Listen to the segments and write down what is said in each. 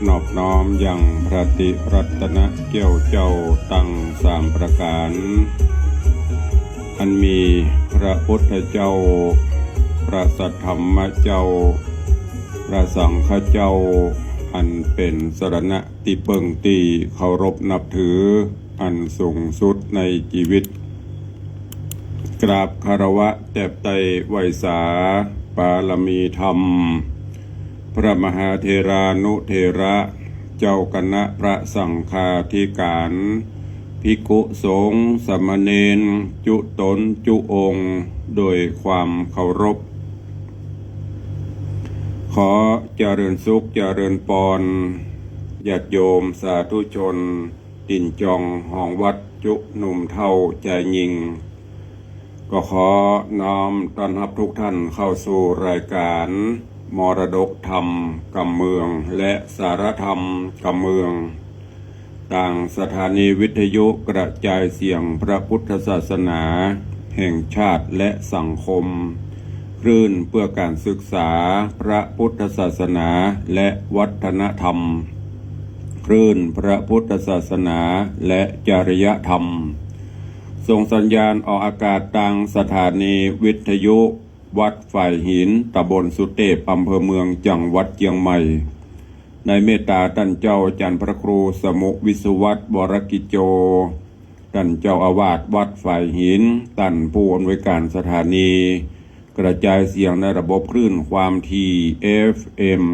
นอบน้อมยังพระติรัตนเกี่ยวเจ้าตั้งสามประการ อันมีพระพุทธเจ้าพระสัทธรรมเจ้าพระสังฆเจ้าอันเป็นสรณะติเปิงตีเคารพนับถืออันสูงสุดในชีวิตกราบคารวะแตบไตไวสาปารมีธรรมพระมหาเถรานุเถระเจ้าคณะพระสังฆาธิการภิกขุสงฆ์สามเณรจุตนจุองค์โดยความเคารพขอเจริญสุขเจริญปรญาติโยมสาธุชนติ่นจองห้องวัดจุหนุ่มเท่าใจยิงก็ขอน้อมต้อนรับทุกท่านเข้าสู่รายการมรดกธรรมกำเมืองและสารธรรมกำเมืองต่างสถานีวิทยุกระจายเสียงพระพุทธศาสนาแห่งชาติและสังคมคลื่นเพื่อการศึกษาพระพุทธศาสนาและวัฒนธรรมคลื่นพระพุทธศาสนาและจริยธรรมส่งสัญญาณออกอากาศทางสถานีวิทยุวัดฝ่ายหินตำบลสุเทพอำเภอเมืองจังหวัดเชียงใหม่ในเมตตาท่านเจ้าอาจารย์พระครูสมุวิสุวัตรวรกิจโจท่านเจ้าอาวาสวัดฝ่ายหินท่านผู้อำนวยการสถานีกระจายเสียงในระบบคลื่นความถี่ FM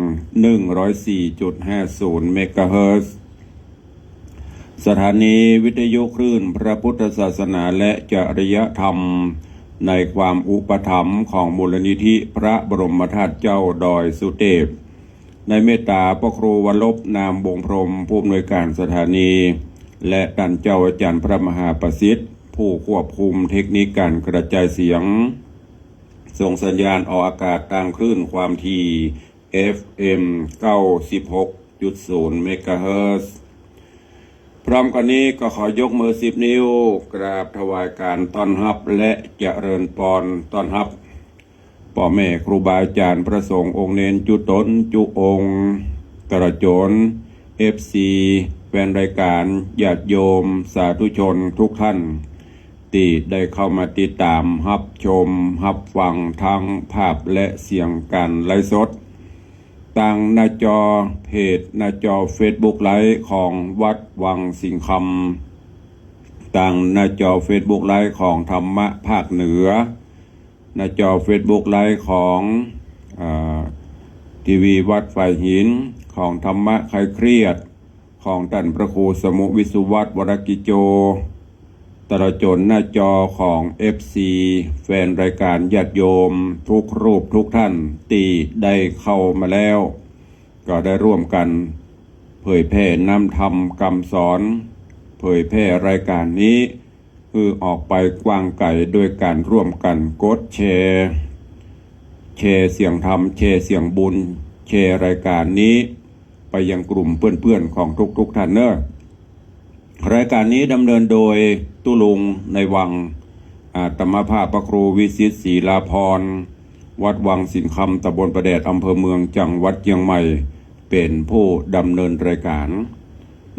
104.50 เมกะเฮิรตซ์สถานีวิทยุคลื่นพระพุทธศาสนาและจริยธรรมในความอุปถัมภ์ของมูลนิธิพระบรมธาตุเจ้าดอยสุเทพในเมตตาพระครูวรบนามวงพรหมผู้อำนวยการสถานีและท่านเจ้าอาจารย์พระมหาประสิทธิ์ผู้ควบคุมเทคนิคการกระจายเสียงส่งสัญญาณออกอากาศทางคลื่นความถี่ FM 96.0 เมกะเฮิรตซ์พร้อมกันนี้ก็ขอยกมือ10 นิ้วกราบถวายการต้อนรับและเจริญพรต้อนรับพ่อแม่ครูบาอาจารย์พระสงฆ์องค์เนนจุตนจุองค์กระโจน FC แฟนรายการญาติโยมสาธุชนทุกท่านที่ได้เข้ามาติดตามรับชมรับฟังทั้งภาพและเสียงการไลฟ์สดต่างหน้าจอเพจหน้าจอ Facebook ไลฟ์ของวัดวังสิงคำต่างหน้าจอ Facebook ไลฟ์ของธรรมะภาคเหนือหน้าจอ Facebook ไลฟ์ของทีวีวัดฝ่ายหินของธรรมะคลายเครียดของท่านพระครูสมุวิสุวัตรวรกิจโจตลอดจนหน้าจอของ FC แฟนรายการญาติโยมทุกรูปทุกท่านที่ได้เข้ามาแล้วก็ได้ร่วมกันเผยแพร่นำธรรมคำสอนเผยแพร่รายการนี้คือออกไปกว้างไกลโดยการร่วมกันกดแชร์เสียงธรรมแชร์เสียงบุญแชร์รายการนี้ไปยังกลุ่มเพื่อนๆของทุกท่านเนอะรายการนี้ดำเนินโดยตุลุงในวังอาตมภาพพระครูวิสิตศรีลาภรณ์วัดวังสิงคำตำบลประแดดอำเภอเมืองจังหวัดเชียงใหม่เป็นผู้ดำเนินรายการ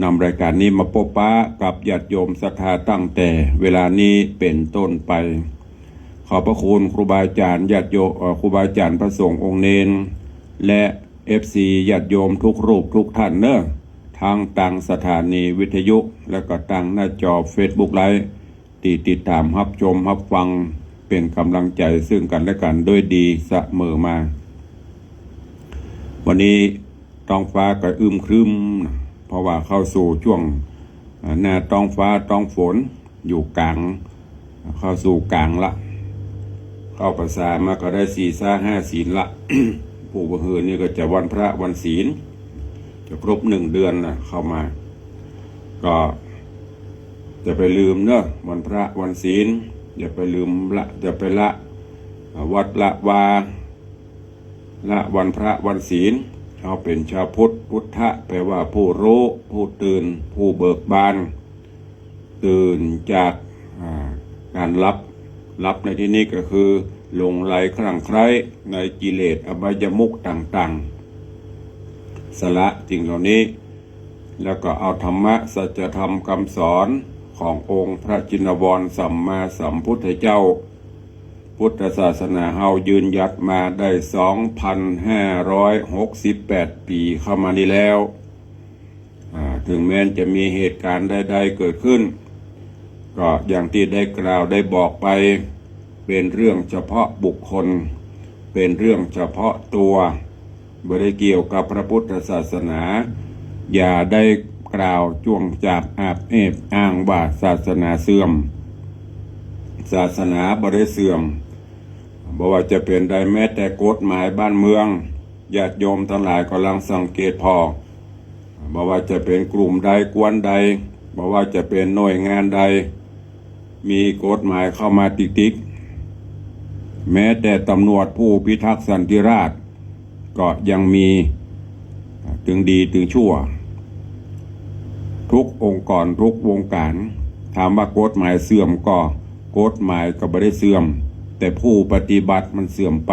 นำรายการนี้มาพบปะกับญาติโยมศรัทธาตั้งแต่เวลานี้เป็นต้นไปขอบพระคุณครูบาอาจารย์ญาติโยมครูบาอาจารย์พระสงฆ์องค์เนนและ FC ญาติโยมทุกรูปทุกท่านเนอะทางต่างสถานีวิทยุและก็ทางหน้าจอ Facebook ไลฟ์ติดตามรับชมรับฟังเป็นกำลังใจซึ่งกันและกันด้วยดีเสมอมาวันนี้ท้องฟ้าก็อึมครึมเพราะว่าเข้าสู่ช่วงหน้าท้องฟ้าท้องฝนอยู่กลางเข้าสู่กลางละเข้าภาษามาก็ได้4-5 ศีลละ ผู้บ่ฮือนี่ก็จะวันพระวันศีลจะครบ1 เดือนนะเข้ามาก็จะไปลืมเนอะวันพระวันศีลอย่าไปลืมละอย่าไปละวัดละวาละวันพระวันศีลเขาเป็นชาวพุทธะแปลว่าผู้รู้ผู้ตื่นผู้เบิกบานตื่นจากการรับในที่นี้ก็คือหลงไหลคลั่งไคล้ในกิเลสอบายมุขต่างๆสละ สิ่งเหล่านี้แล้วก็เอาธรรมะสัจธรรมคำสอนขององค์พระจินวรสัมมาสัมพุทธเจ้าพุทธศาสนาเฮายืนหยัดมาได้ 2,568 ปีเข้ามานี้แล้วถึงแม้จะมีเหตุการณ์ใดๆเกิดขึ้นก็อย่างที่ได้กล่าวได้บอกไปเป็นเรื่องเฉพาะบุคคลเป็นเรื่องเฉพาะตัวไม่ได้เกี่ยวกับพระพุทธศาสนาอย่าได้กล่าวจ้วงจับอาบเอบอ้างว่าศาสนาเสื่อมศาสนาบ่ได้เสื่อมบ่ว่าจะเป็นใดแม้แต่กฎหมายบ้านเมืองญาติโยมทั้งหลายกำลังสังเกตพอบ่ว่าจะเป็นกลุ่มใดกวนใดบ่ว่าจะเป็นหน่วยงานใดมีกฎหมายเข้ามาติ๊กๆแม้แต่ตำรวจผู้พิทักษ์สันติราษฎร์ก็ยังมีถึงดีถึงชั่วทุกองค์กรทุกวงการถามว่ากฎหมายเสื่อมก็กฎหมายก็ไม่ได้เสื่อมแต่ผู้ปฏิบัติมันเสื่อมไป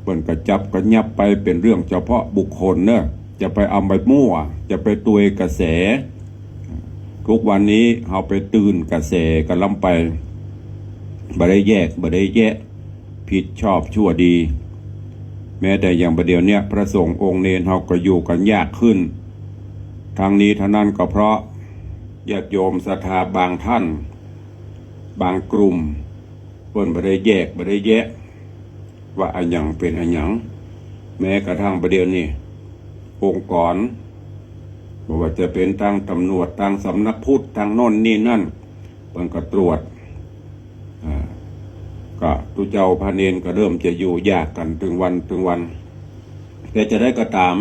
เปิ่นก็จับก็ยับไปเป็นเรื่องเฉพาะบุคคลเนอะจะไปเอาไปมั่วจะไปตุยกระแสทุกวันนี้เราไปตื่นกระแสกันล้ำไปบ่ได้แยกบ่ได้แยะผิดชอบชั่วดีแม้แต่อย่างประเดี๋ยวเนี้ยพระสงฆ์องค์เนรเราก็อยู่กันยากขึ้นทางนี้เท่านั้นก็เพราะญาติโยมศรัทธาบางท่านบางกลุ่มเพิ่นบ่ได้แยกบ่ได้แยะว่าอันหยังเป็นอันหยังแม้กระทั่งประเดี๋ยวนี้องค์กรบ่ว่าจะเป็นทางตำรวจทางสำนักพุทธทางโน่นนี่นั่นเพิ่นก็ตรวจก็ตุเจ้าพระเนรก็เริ่มจะอยู่ยากกันถึงวันแต่จะได้ก็ตาม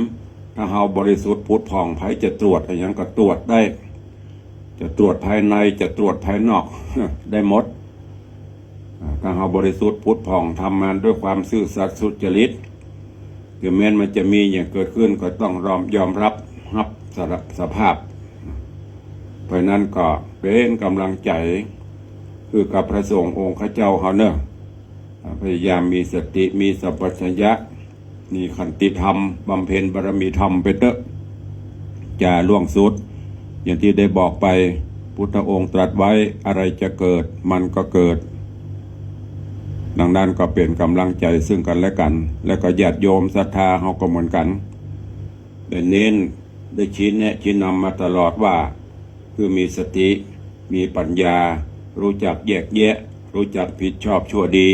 ถ้าเฮาบริสุทธิ์พุทธผ่องไผจะตรวจอะไรอย่างก็ตรวจได้จะตรวจภายในจะตรวจภายนอก ได้หมดถ้าเฮาบริสุทธิ์พุทธผ่องทำงานด้วยความซื่อสัตย์สุจริตถึงแม้มันจะมีอย่างเกิดขึ้นก็ต้องยอมรับสภาพเพราะนั้นก็เป็นกำลังใจคือกับพระสงฆ์องค์ข้าเจ้าเขาเนอะพยายามมีสติมีสัพพัญญะมีขันติธรรมบำเพ็ญบารมีธรรมไปเถอะอย่าล่วงสุดอย่างที่ได้บอกไปพุทธองค์ตรัสไว้อะไรจะเกิดมันก็เกิดดังนั้นก็เป็นกำลังใจซึ่งกันและกันแล้วก็ญาติโยมศรัทธาเขาก็เหมือนกันได้เน้นได้ชี้นำมาตลอดว่าคือมีสติมีปัญญารู้จักแยกแยะรู้จักผิดชอบชั่วดี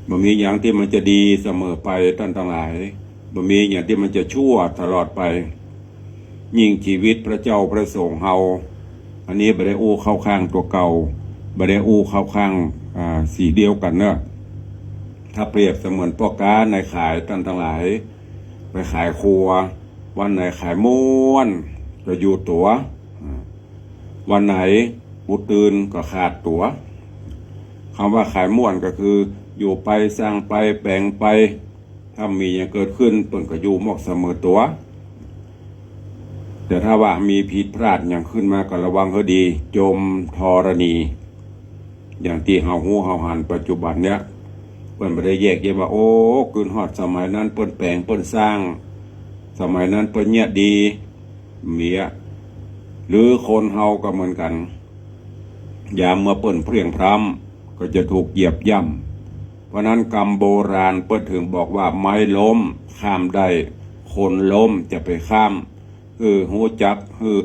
บ่มีอย่างที่มันจะดีเสมอไปท่านทั้งหลายบ่มีอย่างที่มันจะชั่วตลอดไปยิ่งชีวิตพระเจ้าพระสงฆ์เฮาอันนี้บ่ได้อู้เข้าข้างตัวเก่าบ่ได้อู้เข้าข้างสีเดียวกันเนอะถ้าเปรียบเสมือนพ่อค้าในขายท่านทั้งหลายไปขายครัววันไหนขายม้วนก็อยู่ตั๋ววันไหนบุตื่นก็ขาดตั๋วคำว่าขายม้วนก็คืออยู่ไปสร้างไปแปลงไปถ้ามีอย่างเกิดขึ้นตนก็อยู่หมกเสมอตั๋วแต่ถ้าว่ามีผิดพลาดอย่างขึ้นมาก็ระวังให้ดีจมธรณีอย่างที่เฮาหูเฮาหันปัจจุบันเนี้ยเปิ้นบ่ได้แยกแยะว่าโอ้คืนฮอดสมัยนั้นเปิ้นแปลงเปิ้นสร้างสมัยนั้นเปิ้นเนี่ยดีเมียหรือคนเฮาก็เหมือนกันยามเมื่อเปิ้นเพรียงพร้ำก็จะถูกเหยียบย่ำเพราะนั้นกรรมโบราณเปิ้นถึงบอกว่าไม้ล้มข้ามได้คนล้มจะไปข้ามฮู้จัก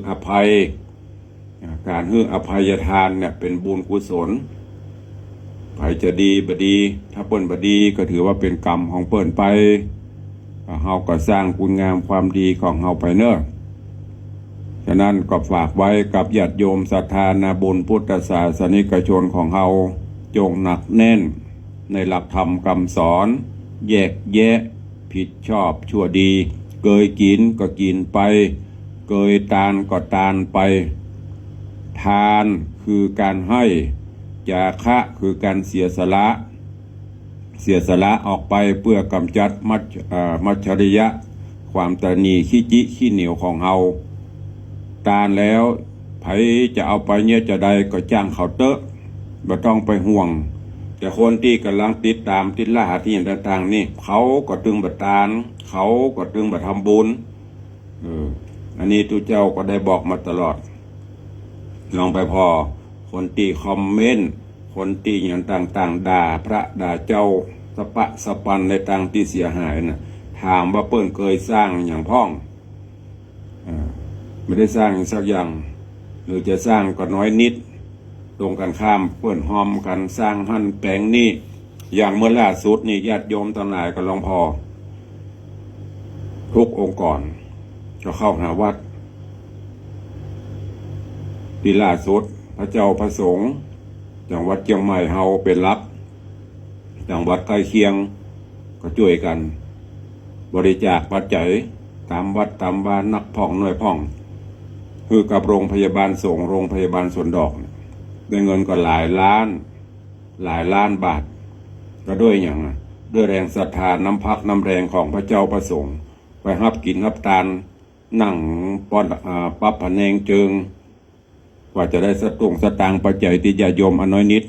อภัยการอภัยทานเนี่ยเป็นบุญกุศลใครจะดีบ่ดีถ้าเปิ้นบ่ดีก็ถือว่าเป็นกรรมของเปิ้นไปเฮาก็สร้างคุณงามความดีของเฮาไปเนอะฉะนั้นก็ฝากไว้กับญาติโยมศรัทธานาบุญพุทธศาสนิกชนของเฮาจงหนักแน่นในหลักธรรมคำสอนแยกแยะผิดชอบชั่วดีเกยกินก็กินไปเกยทานก็ทานไปทานคือการให้จาคะคือการเสียสละออกไปเพื่อกำจัดมัจฉริยะความตระหนี่ขี้จิขี้เหนียวของเฮาทานแล้วไผจะเอาไปเนี่ยจะได้ก็จ้างเขาเตอะบ่ต้องไปห่วงแต่คนที่กำลังติดตามติดล่าที่อย่างต่างๆนี่เขาก็ตึงบัดทานเขาก็ตึงบัดทำบุญ อันนี้ทุกเจ้าก็ได้บอกมาตลอดลองไปพอคนตีคอมเมนต์คนตีอย่างต่างๆด่าพระด่าเจ้าสปะสปันในต่างที่เสียหายนะถามว่าเปิ้นเคยสร้างอย่างพ่องไม่ได้สร้างสักอย่างหรือจะสร้างก็น้อยนิดตรงกันข้ามเปิ้นหอมกันสร้างหั่นแปลงนี่อย่างเมื่อล่าสุดนี่ญาติโยมทั้งหลายก็ลองพอทุกองค์กรก็เข้าหาวัดที่ล่าสุดพระเจ้าพระสงฆ์จังหวัดเชียงใหม่เฮาเป็นหลักจังหวัดใกล้เคียงก็ช่วยกันบริจาคปัจจัยตามวัดตามบ้านนักพ่องหน่วยพ่องคือกับโรงพยาบาลสงฆ์โรงพยาบาลสวนดอกได้เงินก็หลายล้านบาทก็ด้วยอย่างด้วยแรงศรัทธาน้ำพักน้ำแรงของพระเจ้าพระสงฆ์ไปฮับกินฮับทานนั่งป้อนปั๊บพะแนงเจิงกว่าจะได้สตางค์ปัจจัยที่ญาติโยมอันน้อยนิด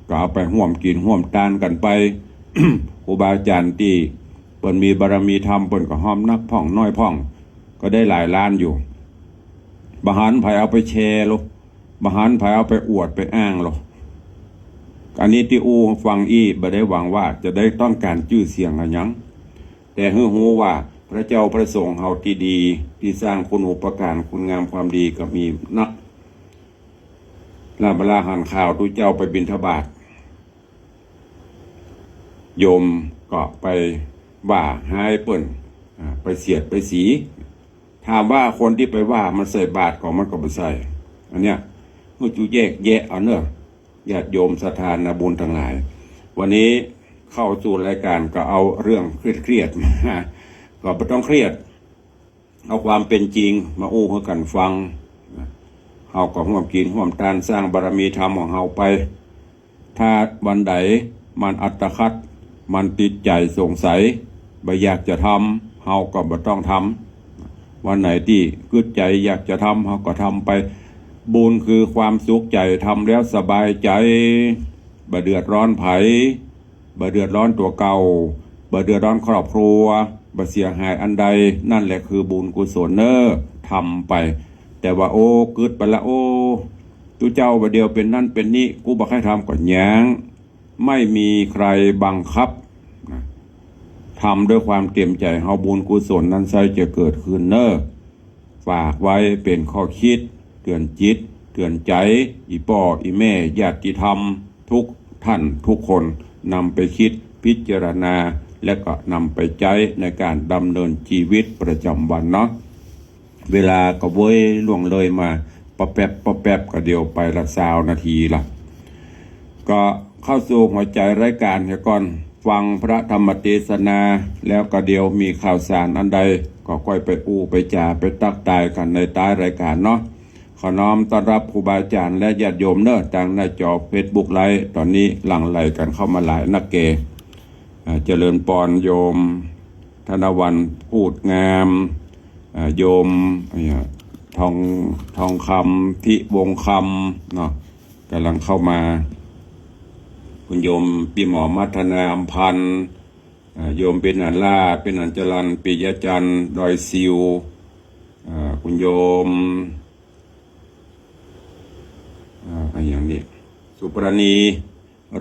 ก็เอาไปห่วมกินห่วมทานกันไป ครูบาอาจารย์ที่เปิ่นมีบารมีธรรมเปิ่นก็ห้อมนักพ่องน้อยพ่องก็ได้หลายล้านอยู่บหารไผเอาไปแชร์หรอกบหารไผเอาไปอวดไปอ้างหรอกอันนี้ที่อูฟังบ่ได้หวังว่าจะได้ต้องการชื่อเสียงอะไรยังแต่ฮู้ว่าพระเจ้าพระสงฆ์เฮาที่ดีที่สร้างคุณอุปการคุณงามความดีก็มีนักลาบลาหันข่าวทุเจ้าไปบิณฑบาตโยมก็ไปว่าหายเปิ่นไปเสียดไปสีถามว่าคนที่ไปว่ามันใส่บาตรของมันก็ไม่ใส่อันเนี้ยเมื่อจูแยกแยะเอาเนอะญาติโยมสถานบุญทั้งหลายวันนี้เข้าสู่รายการก็เอาเรื่องเครียดๆมาก็ไม่ต้องเครียดเอาความเป็นจริงมาอู้ให้กันฟังเฮาก็ร่วมกินร่วมทานสร้างบารมีธรรมของเฮาไปถ้าวันใดมันอัตคัดมันติดใจสงสัยบ่อยากจะทำเฮาก็บ่ต้องทำวันไหนที่กึดใจอยากจะทำเฮาก็ทำไปบุญคือความสุขใจทำแล้วสบายใจบ่เดือดร้อนไผบ่เดือดร้อนตัวเก่าบ่เดือดร้อนครอบครัวบ่เสียหายอันใดนั่นแหละคือบุญกุศลทำไปแต่ว่าโอ้กึดไปละโอ้ตุเจ้าบ่เดียวเป็นนั่นเป็นนี่กูบ่ให้ทำก็แย้งไม่มีใครบังคับทำด้วยความเต็มใจเฮาบุญกุศลนั้นใส่จะเกิดขึ้นฝากไว้เป็นข้อคิดเตือนจิตเตือนใจอีพ่ออีแม่ญาติธรรมทุกท่านทุกคนนำไปคิดพิจารณาและก็นำไปใช้ในการดำเนินชีวิตประจำวันเนาะเวลาก็เว้ยล่วงเลยมาปะแป๊บก็เดียวไปละ20 นาทีละก็เข้าสู่หัวใจรายการก่อนฟังพระธรรมเทศนาแล้วก็เดียวมีข่าวสารอันใดก็ค่อยไปอู้ไปจ่าไปตักตายกันในใต้รายการเนาะขอน้อมต้อนรับครูบาอาจารย์และญาติโยมทางหน้าจอ Facebook ไลฟ์ตอนนี้หลั่งไหลกันเข้ามาหลายนักเกเจริญปอนโยมธนวันพูดงามโยมทองคำทิวงคำเนาะกำลังเข้ามาคุณโยมปีหมอมัฒนาอัมพันธ์โยมเป็นอันล่าเป็นอันจรันปิยจันทร์ดอยซิวคุณโยมอย่างนี้สุปรณี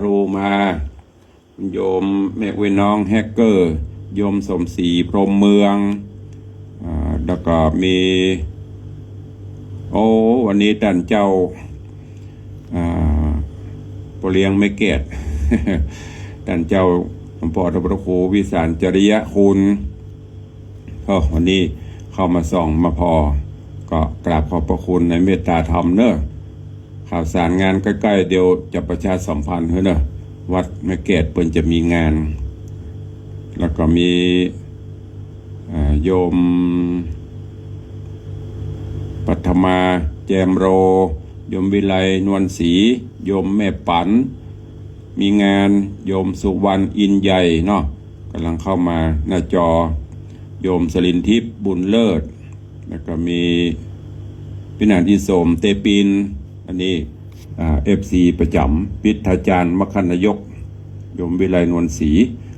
รูมาคุณโยมแม่วิน้องแฮกเกอร์โยมสมศรีพรหมเมืองแล้วก็มีวันนี้ท่านเจ้าปเลียงไม่เกต ท่านเจ้าหลวงพ่อพระครูวิสารจริยคุณวันนี้เข้ามาส่องมาพอก็กราบขอบพระคุณในเมตตาธรรมข่าวสารงานใกล้ๆเดี๋ยวจะประชาสัมพันธ์วัดไม่เกตเพิ่นจะมีงานแล้วก็มีโยมปัทมาแจมโรโยมวิไลนวลศรีโยมแม่ปันมีงานโยมสุวรรณอินใหญ่เนาะกำลังเข้ามาหน้าจอโยมสลินทิพย์บุญเลิศแล้วก็มีพินันอิโสมเตปินอันนี้FC ประจำพิธาจารย์มคณายกโยมวิไลนวลศรี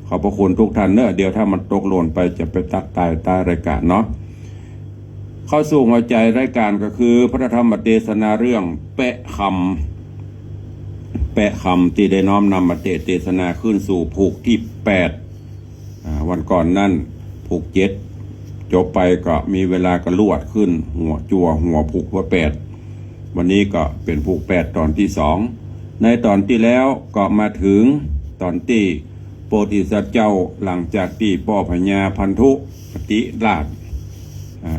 ขอบพระคุณทุกท่านเดี๋ยวถ้ามันตกหล่นไปจะไปตักตายใต้รายการเนาะ เข้าสู่หัวใจรายการก็คือพระธรรมเทศนาเรื่องแปะคำที่ได้น้อมนำมาเทศนาขึ้นสู่ผูกที่8วันก่อนนั่นผูก7จบไปก็มีเวลากระลวดขึ้นหัวผูก8วันนี้ก็เป็นผูก8ตอนที่2ในตอนที่แล้วก็มาถึงตอนที่โพธิสัตว์เจ้าหลังจากที่พ่อพญาพันธุปฏิราช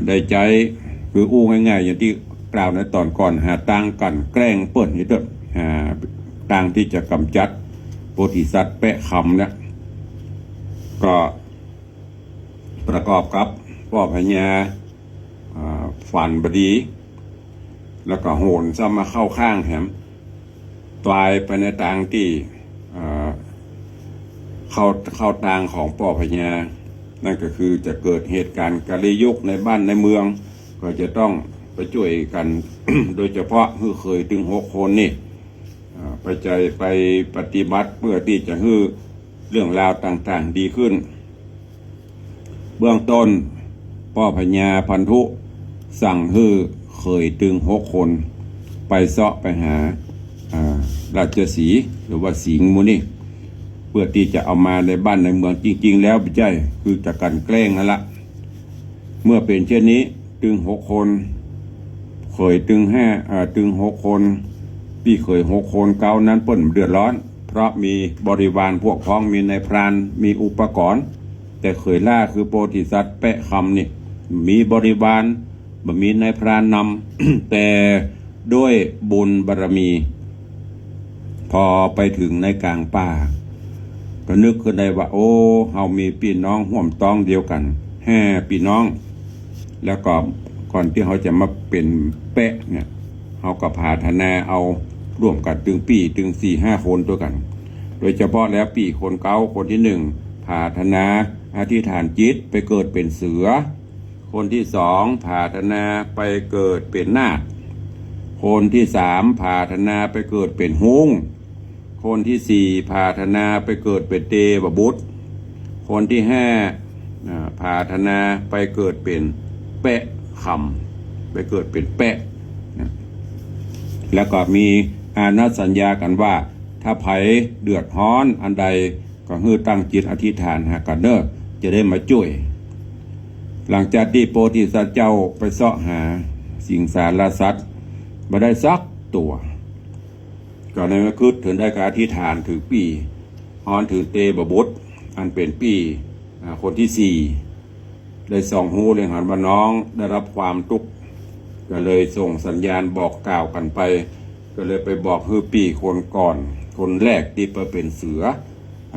ได้ใจคืออู้ง่ายๆอย่างที่กล่าวในตอนก่อนหาต่างกันแกล้งเปิดนี่เด้อหาต่างที่จะกำจัดโพธิสัตว์แปะคำเนี่ยก็ประกอบกับพ่อพญาฝันบดีแล้วก็โหนซ้ำมาเข้าข้างแถมตายไปในทางที่เข้าทางของพ่อพญานั่นก็คือจะเกิดเหตุการณ์กาลียุคในบ้านในเมืองก็จะต้องไปช่วยกัน โดยเฉพาะคือเคยถึง6 คนนี่ไปปฏิบัติเพื่อที่จะให้เรื่องราวต่างๆดีขึ้นเบื้องต้นพ่อพญาพันธุสั่งให้เคยถึง6 คนไปเสาะไปหาราชสีห์หรือว่าสิงห์มูนี่เพื่อที่จะเอามาในบ้านในเมืองจริงๆแล้วไม่ใช่คือจะกันแกล้งนั่นละเมื่อเป็นเช่นนี้ถึง6 คนเคยถึง6 คนพี่เคย6 คนเก่านั้นเปิ้นเดือดร้อนเพราะมีบริวารพวกพ้องมีนายพรานมีอุปกรณ์แต่เคยล่าคือโพธิสัตว์แปะคำนี่มีบริวารบ่มีนายพรานนำ แต่ด้วยบุญบารมี พอไปถึงในกลางป่าก็นึกขึ้นได้ว่าโอ้เฮามีพี่น้องห่วมต้องเดียวกัน5 พี่น้องแล้วก็ก่อนที่เขาจะมาเป็นแปะเนี่ยเขาก็พาธนาเอาร่วมกันถึงปีถึง4-5 คนตัวกันโดยเฉพาะแล้วปีคนเก่าคนที่1พาธนาอธิษฐานจิตไปเกิดเป็นเสือคนที่2พาธนาไปเกิดเป็นนาคคนที่3พาธนาไปเกิดเป็นหงส์คนที่4พาธนาไปเกิดเป็นเทวบุตรคนที่5พาธนาไปเกิดเป็นแปะคำไปเกิดเป็นแปะนะแล้วก็มีอานัสัญญากันว่าถ้าไผเดือดร้อนอันใดก็ให้ตั้งจิตอธิษฐานหากันเด้อจะได้มาช่วยหลังจากที่โพธิสัตว์เจ้าไปเสาะหาสิงสารสัตว์มาได้สักตัวก็ในมคืดถึงได้การอธิษฐานถือปีฮอนถือเตบบุตรอันเป็นปีคนที่4ได้ส่องหูเลยหันว่าน้องได้รับความทุกข์ก็เลยส่งสัญญาณบอกกล่าวกันไปก็เลยไปบอกฮือปีคนก่อนคนแรกที่ไปเป็นเสือ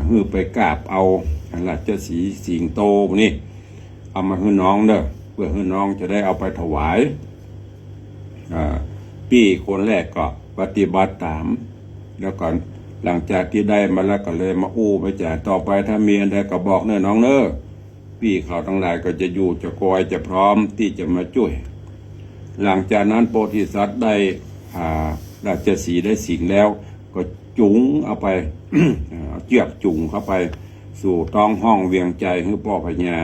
ฮือไปกราบเอาราชสีห์สิงโตนี่เอามาฮือน้องเด้อเพื่อฮือน้องจะได้เอาไปถวายปีคนแรกก็ปฏิบัติตามแล้วก่อนหลังจากที่ได้มาแล้วก็เลยมาอู้ไปจ่ายต่อไปถ้ามีอะไรก็บอกเน้อน้องเน้อพี่เขาทั้งหลายก็จะอยู่จะคอยจะพร้อมที่จะมาช่วยหลังจากนั้นโพธิสัตว์ได้ราชสีห์ได้สิงแล้วก็จุงเอาไป เจือกจุงเข้าไปสู่ท้องห้องเวียงใจให้พ่อพญา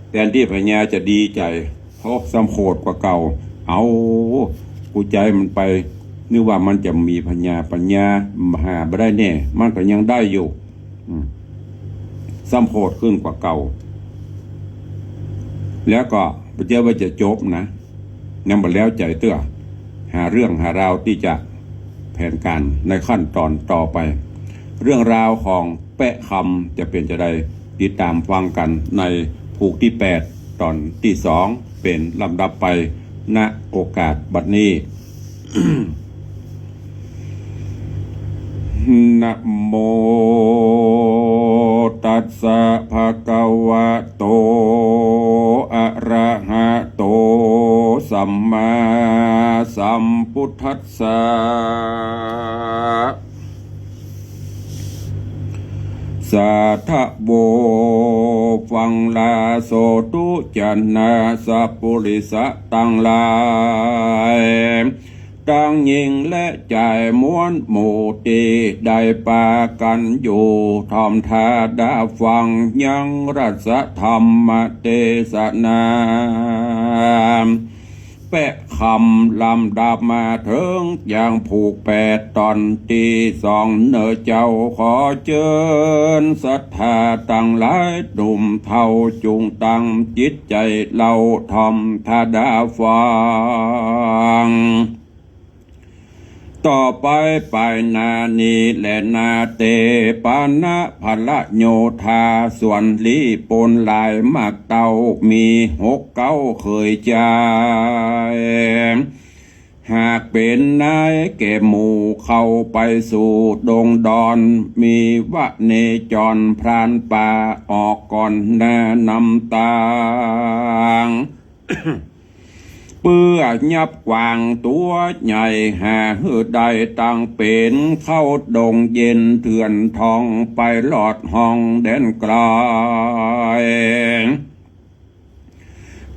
แทนที่พญาจะดีใจเพราะสำโขดกว่าเก่าเอากูใจมันไปนึกว่ามันจะมีปัญญาหาไม่ได้แน่มันก็ยังได้อยู่ซ้ำโหดขึ้นกว่าเก่าแล้วก็พระเจ้าว่าจะจบนะยังบ่แล้วใจเตื้อหาเรื่องหาราวที่จะแผนการในขั้นตอนต่อไปเรื่องราวของแปะคำจะเป็นจะได้ติดตามฟังกันในผูกที่8ตอนที่2เป็นลำดับไปณโอกาสบัดนี้ นะโมตัสสะภะคะวะโตอะระหะโตสัมมาสัมพุทธัสสะสาธโวฟังลาโสตุจันนาสัพปุริสะตังหลายตั้งยิงและจ่ายม้วนหมู่ตีได้ปากันอยู่ทอมทาดาฟังยังรัสธรรมเทศนา แปะคำลำดับมาถึงอย่างผูก8 ตอนที่2เนอเจ้าขอเชิญศรัทธาตั้งหลายหนุ่มเท่าจุงตั้งจิตใจเราทอมทาดาฟังต่อไปไปนานีและนาเตปานะพละโยธาส่วนลีปนลายมากเต้ามี6-9เคยใจหากเป็นนายแก่หมู่เข้าไปสู่ดงดอนมีวะเนจรพรานป่าออกก่อนแนะนำตาง เปื้อยับกวางตัวใหญ่หาหือใดตั้งเป็นเข้าดงเย็นเถื่อนทองไปหลอดห้องแดนไกล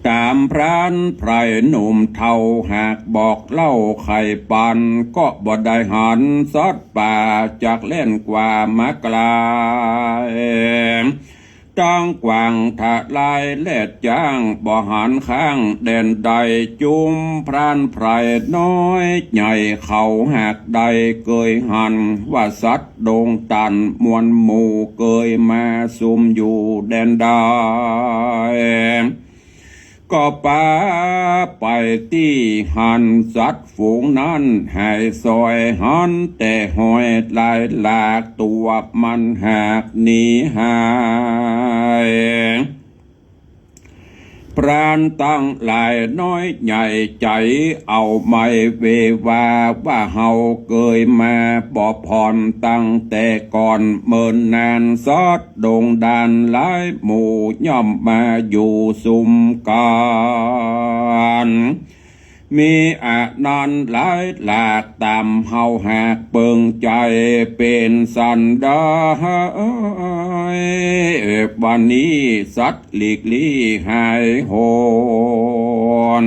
ตามพรานไพรหนุ่มเท่าหากบอกเล่าไข่ปันก็บ่ได้หันซัดป่าจากเล่นกว่ามาไกลตั้งกวางทะลายแลดจ้างบ่หันข้างแดนใดจุมพรานไพรน้อยใหญ่เขาหากใดเกยหันว่าสัตว์ดงตันมวลหมู่เกยมาซุมอยู่แดนใดก็ป้าไปที่หันสัตว์ฝูงนั้นให้ซอยหันแต่หอยลายหลากตัวมันหากหนีหายพรานตั้งหลายน้อยใหญ่ใจเอาไม่เววาว่าเฮาเกยมาบ่ผ่อนตั้งแต่ก่อนเมินนานซอดดงดานหลายหมู่ย่อมมาอยู่สุมกันมีอานันหลายหลากตามเฮาหากเปิงใจเป็นสันดานวันนี้สัตว์หลีกลี่หายโหน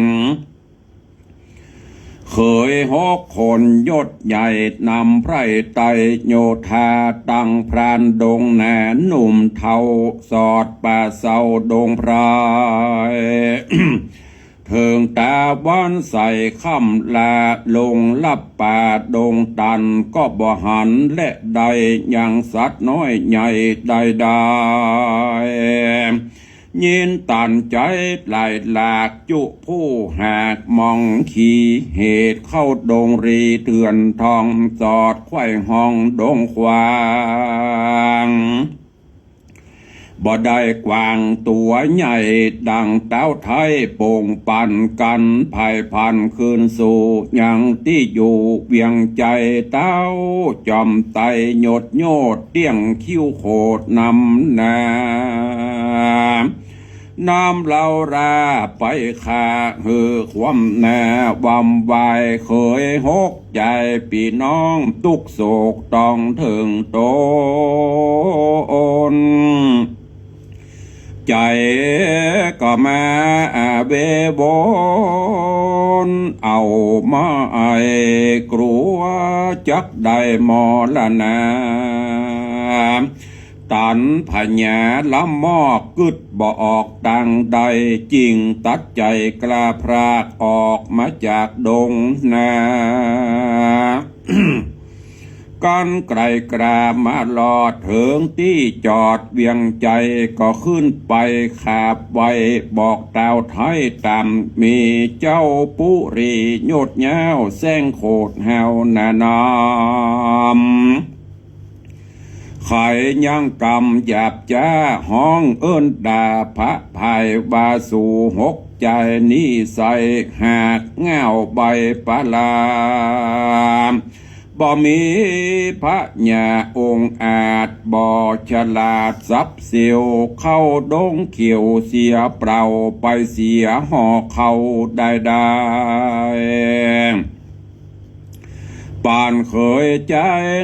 เคย6 คนยศใหญ่นำไพรไตโยธาตั้งพรานดงแหนหนุ่มเทาสอดป่าเศร้าดงพรายเถิงตาวันใส่ค่ำลาลงลับป่าดงตันก็บ่หันและใดยังสัตว์น้อยใหญ่ใดยินตันใจหลายหลากจุผู้หากมองขี่เหตุเข้าดงรีเถื่อนทองสอดไขว้ห้องดงควางบ่ได้กวางตัวใหญ่ดังเต้าไทยโป่งปั่นกันภายพันคืนสู่ยังที่อยู่เวียงใจเต้าจอมไตโยดโยดเตี้ยงคิ้วโคดนำน้ำเหลาราไปขาหือความแน่วำวายเคย6 ใจพี่น้องตุกโศกต้องถึงโตนใจก็มาเบบนเอามากลัวจักได้มอละนาตันพญาล้ำมอกกึดบ่ออกดังใดจริงตัดใจกล้าพรากออกมาจากดงนากันไกลกรามาลอดถึงที่จอดเวียงใจก็ขึ้นไปขาบไว้บอกดาวไทยตามมีเจ้าปุรีโยดเย้าแซงโคดเฮาหนานามไขยังกำหยาบจ้าห้องเอิ้นด่าพระภายวาสู่6 ใจนี้ใส่หากเงาใบปะลาบ่มีพระญาองค์อาจบ่ฉลาดซับเสียวเข้าดงเขียวเสียเปล่าไปเสียห่อเขาได้ปานเคยใจ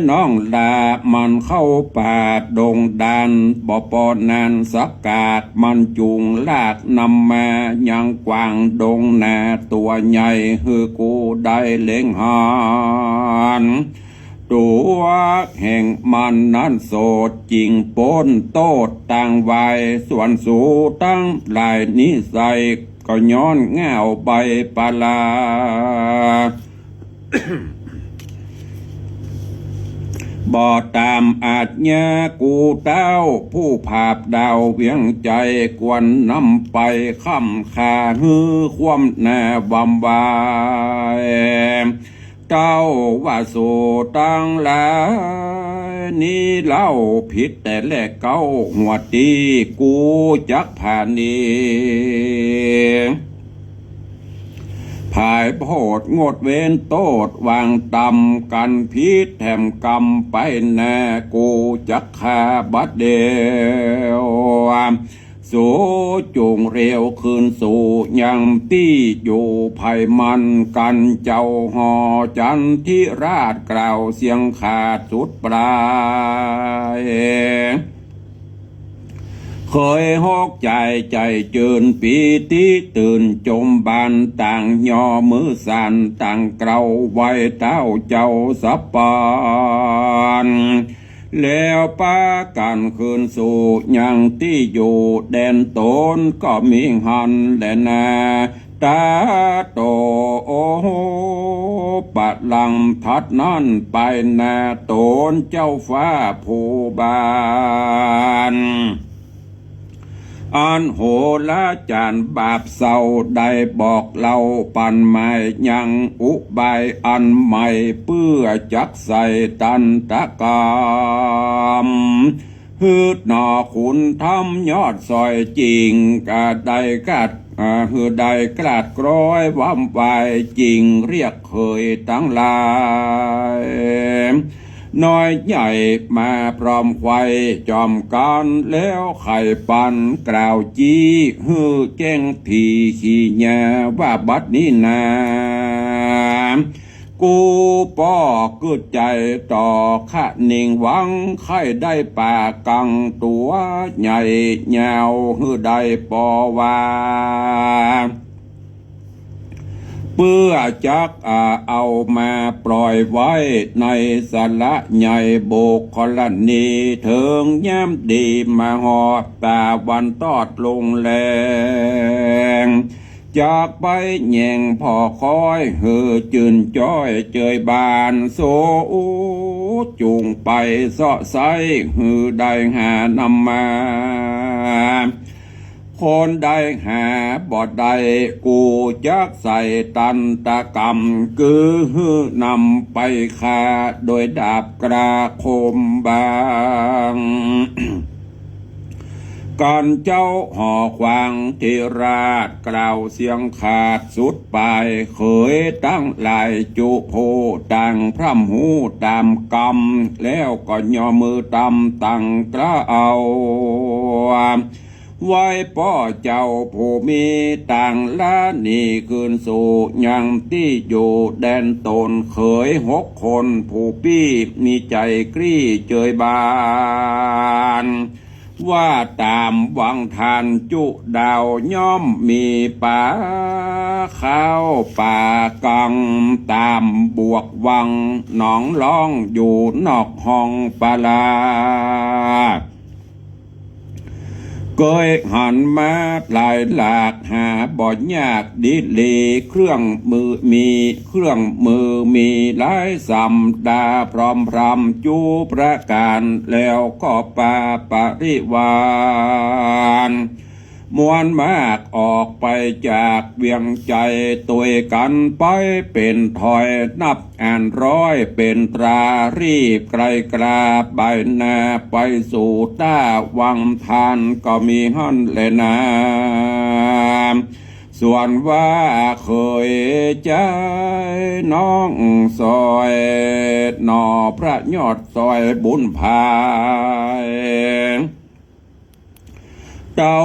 น้องดามันเข้าป่าดงดันบ่ปอนันสักกากมันจุงลากนำมายังกวางดงนาตัวใหญ่ฮือกูได้เล็งหานตัวแห่งมันนั้นโสดจริงปนโตดต่างวัยส่วนสูตั้งหลายนิสัย ก็ย้อนเงาใบปลา บ่ตามอาจญากูเต้าผู้ภาพดาวเวียงใจกวนนำไปค่ำคาฮือความแน่บำบายเต้าว่าสู่ตั้งหลายนี่เล่าผิดแต่แลกเก้าหัวตีกูจักผ่านนี้ภายโพดงดเว้นโตดวางตำกันพิษแถมกำไปแน่กูจักคาบัดเดียวสู่จุงเร็วคืนสู่ยังตี้อยู่ภัยมันกันเจ้าหอจันทิราชกล่าวเสียงขาดสุดปลายเคยหอกใจเจินปีติตื่นจมบานต่างย่อมือสั่นต่างเกลาไว้เต้าเจ้าสับปานแล้วป้ากันคืนสู่ยังที่อยู่แดนตนก็มีหันแลนาตาโตโอปะลังทัดนั่นไปนาตนเจ้าฟ้าผู้บานอันโหละจานบาปเศร้าได้บอกเล่าปันไม่ยังอุบายอันใหม่เพื่อจักใส่ตันตะกามฮืดหนอขุนทำยอดซอยจริงกะได้กัดฮือได้กลาดกร้อยว่ำไปจริงเรียกเคยตั้งหลายน้อยใหญ่มาพร้อมไฟจอมกันแล้วไข่ปันกล่าวจี้ฮือแจ้งทีขี้แย่ว่าบัดนี้นากูป้อเกิดใจต่อขะนิ่งหวังไข่ได้ป่ากังตัวใหญ่ยาวฮือได้ปอว่าเพื่อจักเอามาปล่อยไว้ในสละใหญ่โบกคลนีเถิงแย้มดีมาหอดตาวันตอดลงแรงจากไปแย่งพ่อคอยเฮือจืนจ้อยเจยบานโซจุงไปเสาะไซฮือได้หานำมาคนใดหาบ่ได้กูจักใส่ตันตะกรรมคือนำไปคาโดยดาบกระคมบางก่อนเจ้าห่อควางธิราชกล่าวเสียงขาดสุดปลายเคยตั้งหลายจุโพต่างพร่ำหูตามกรรมแล้วก็ย่อมือตำตั้งกระเอาไว้พ่อเจ้าผู้มีต่างละนี่คืนสู่ยังที่อยู่แดนตนเคย6 คนผู้ปี้มีใจกรี้เจยบานว่าตามวังทานจุดาวย่อมมีป่าข้าวป่ากังตามบวกวังหนองร้องอยู่นอกห้องปลาเกยหันมาหลายหลากหาบ่ยากดิลีเครื่องมือมีหลายสัมดาพร้อมพรำจูประการแล้วก็ปาปริวารมวลมากออกไปจากเวียงใจตัวกันไปเป็นถอยนับร้อยเป็นตรารีบไกลกราใบหน้าไปสู่ต้าวังทานก็มีหั่นเลยนะส่วนว่าเคยใจน้องซอยหนอพระยอดซอยบุญพายเจ้า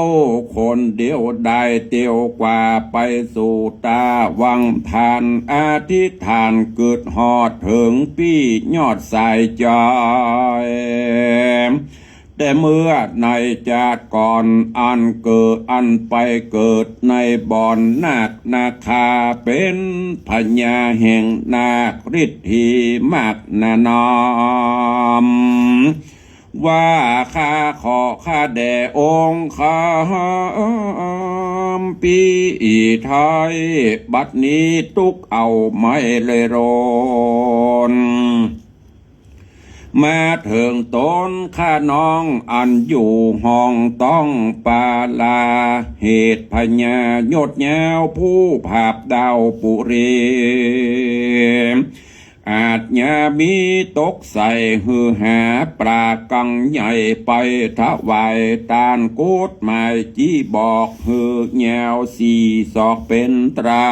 คนเดียวได้เตียวกว่าไปสู่ตาวังทานอธิษฐานเกิดหอดถึงปียอดสายจอยแต่เมื่อในจากก่อนอันเกิดอันไปเกิดในบ่อนนาคนาคาเป็นพญาแห่งนาคฤทธีมากนานอม ว่าข้าขอข้าแด่องค์ข้าปีไทยบัดนี้ตุกเอาไม่เลยรนมาถึงต้นข้าน้องอันอยู่ห้องต้องปาลาเหตุพญายดแยวผู้ภาพดาวปุรีอาจยามีตกใส่หือหาปลากังใหญ่ไปถวายตานกูดหมายจี้บอกหือแยวสี่ศอกเป็นตรา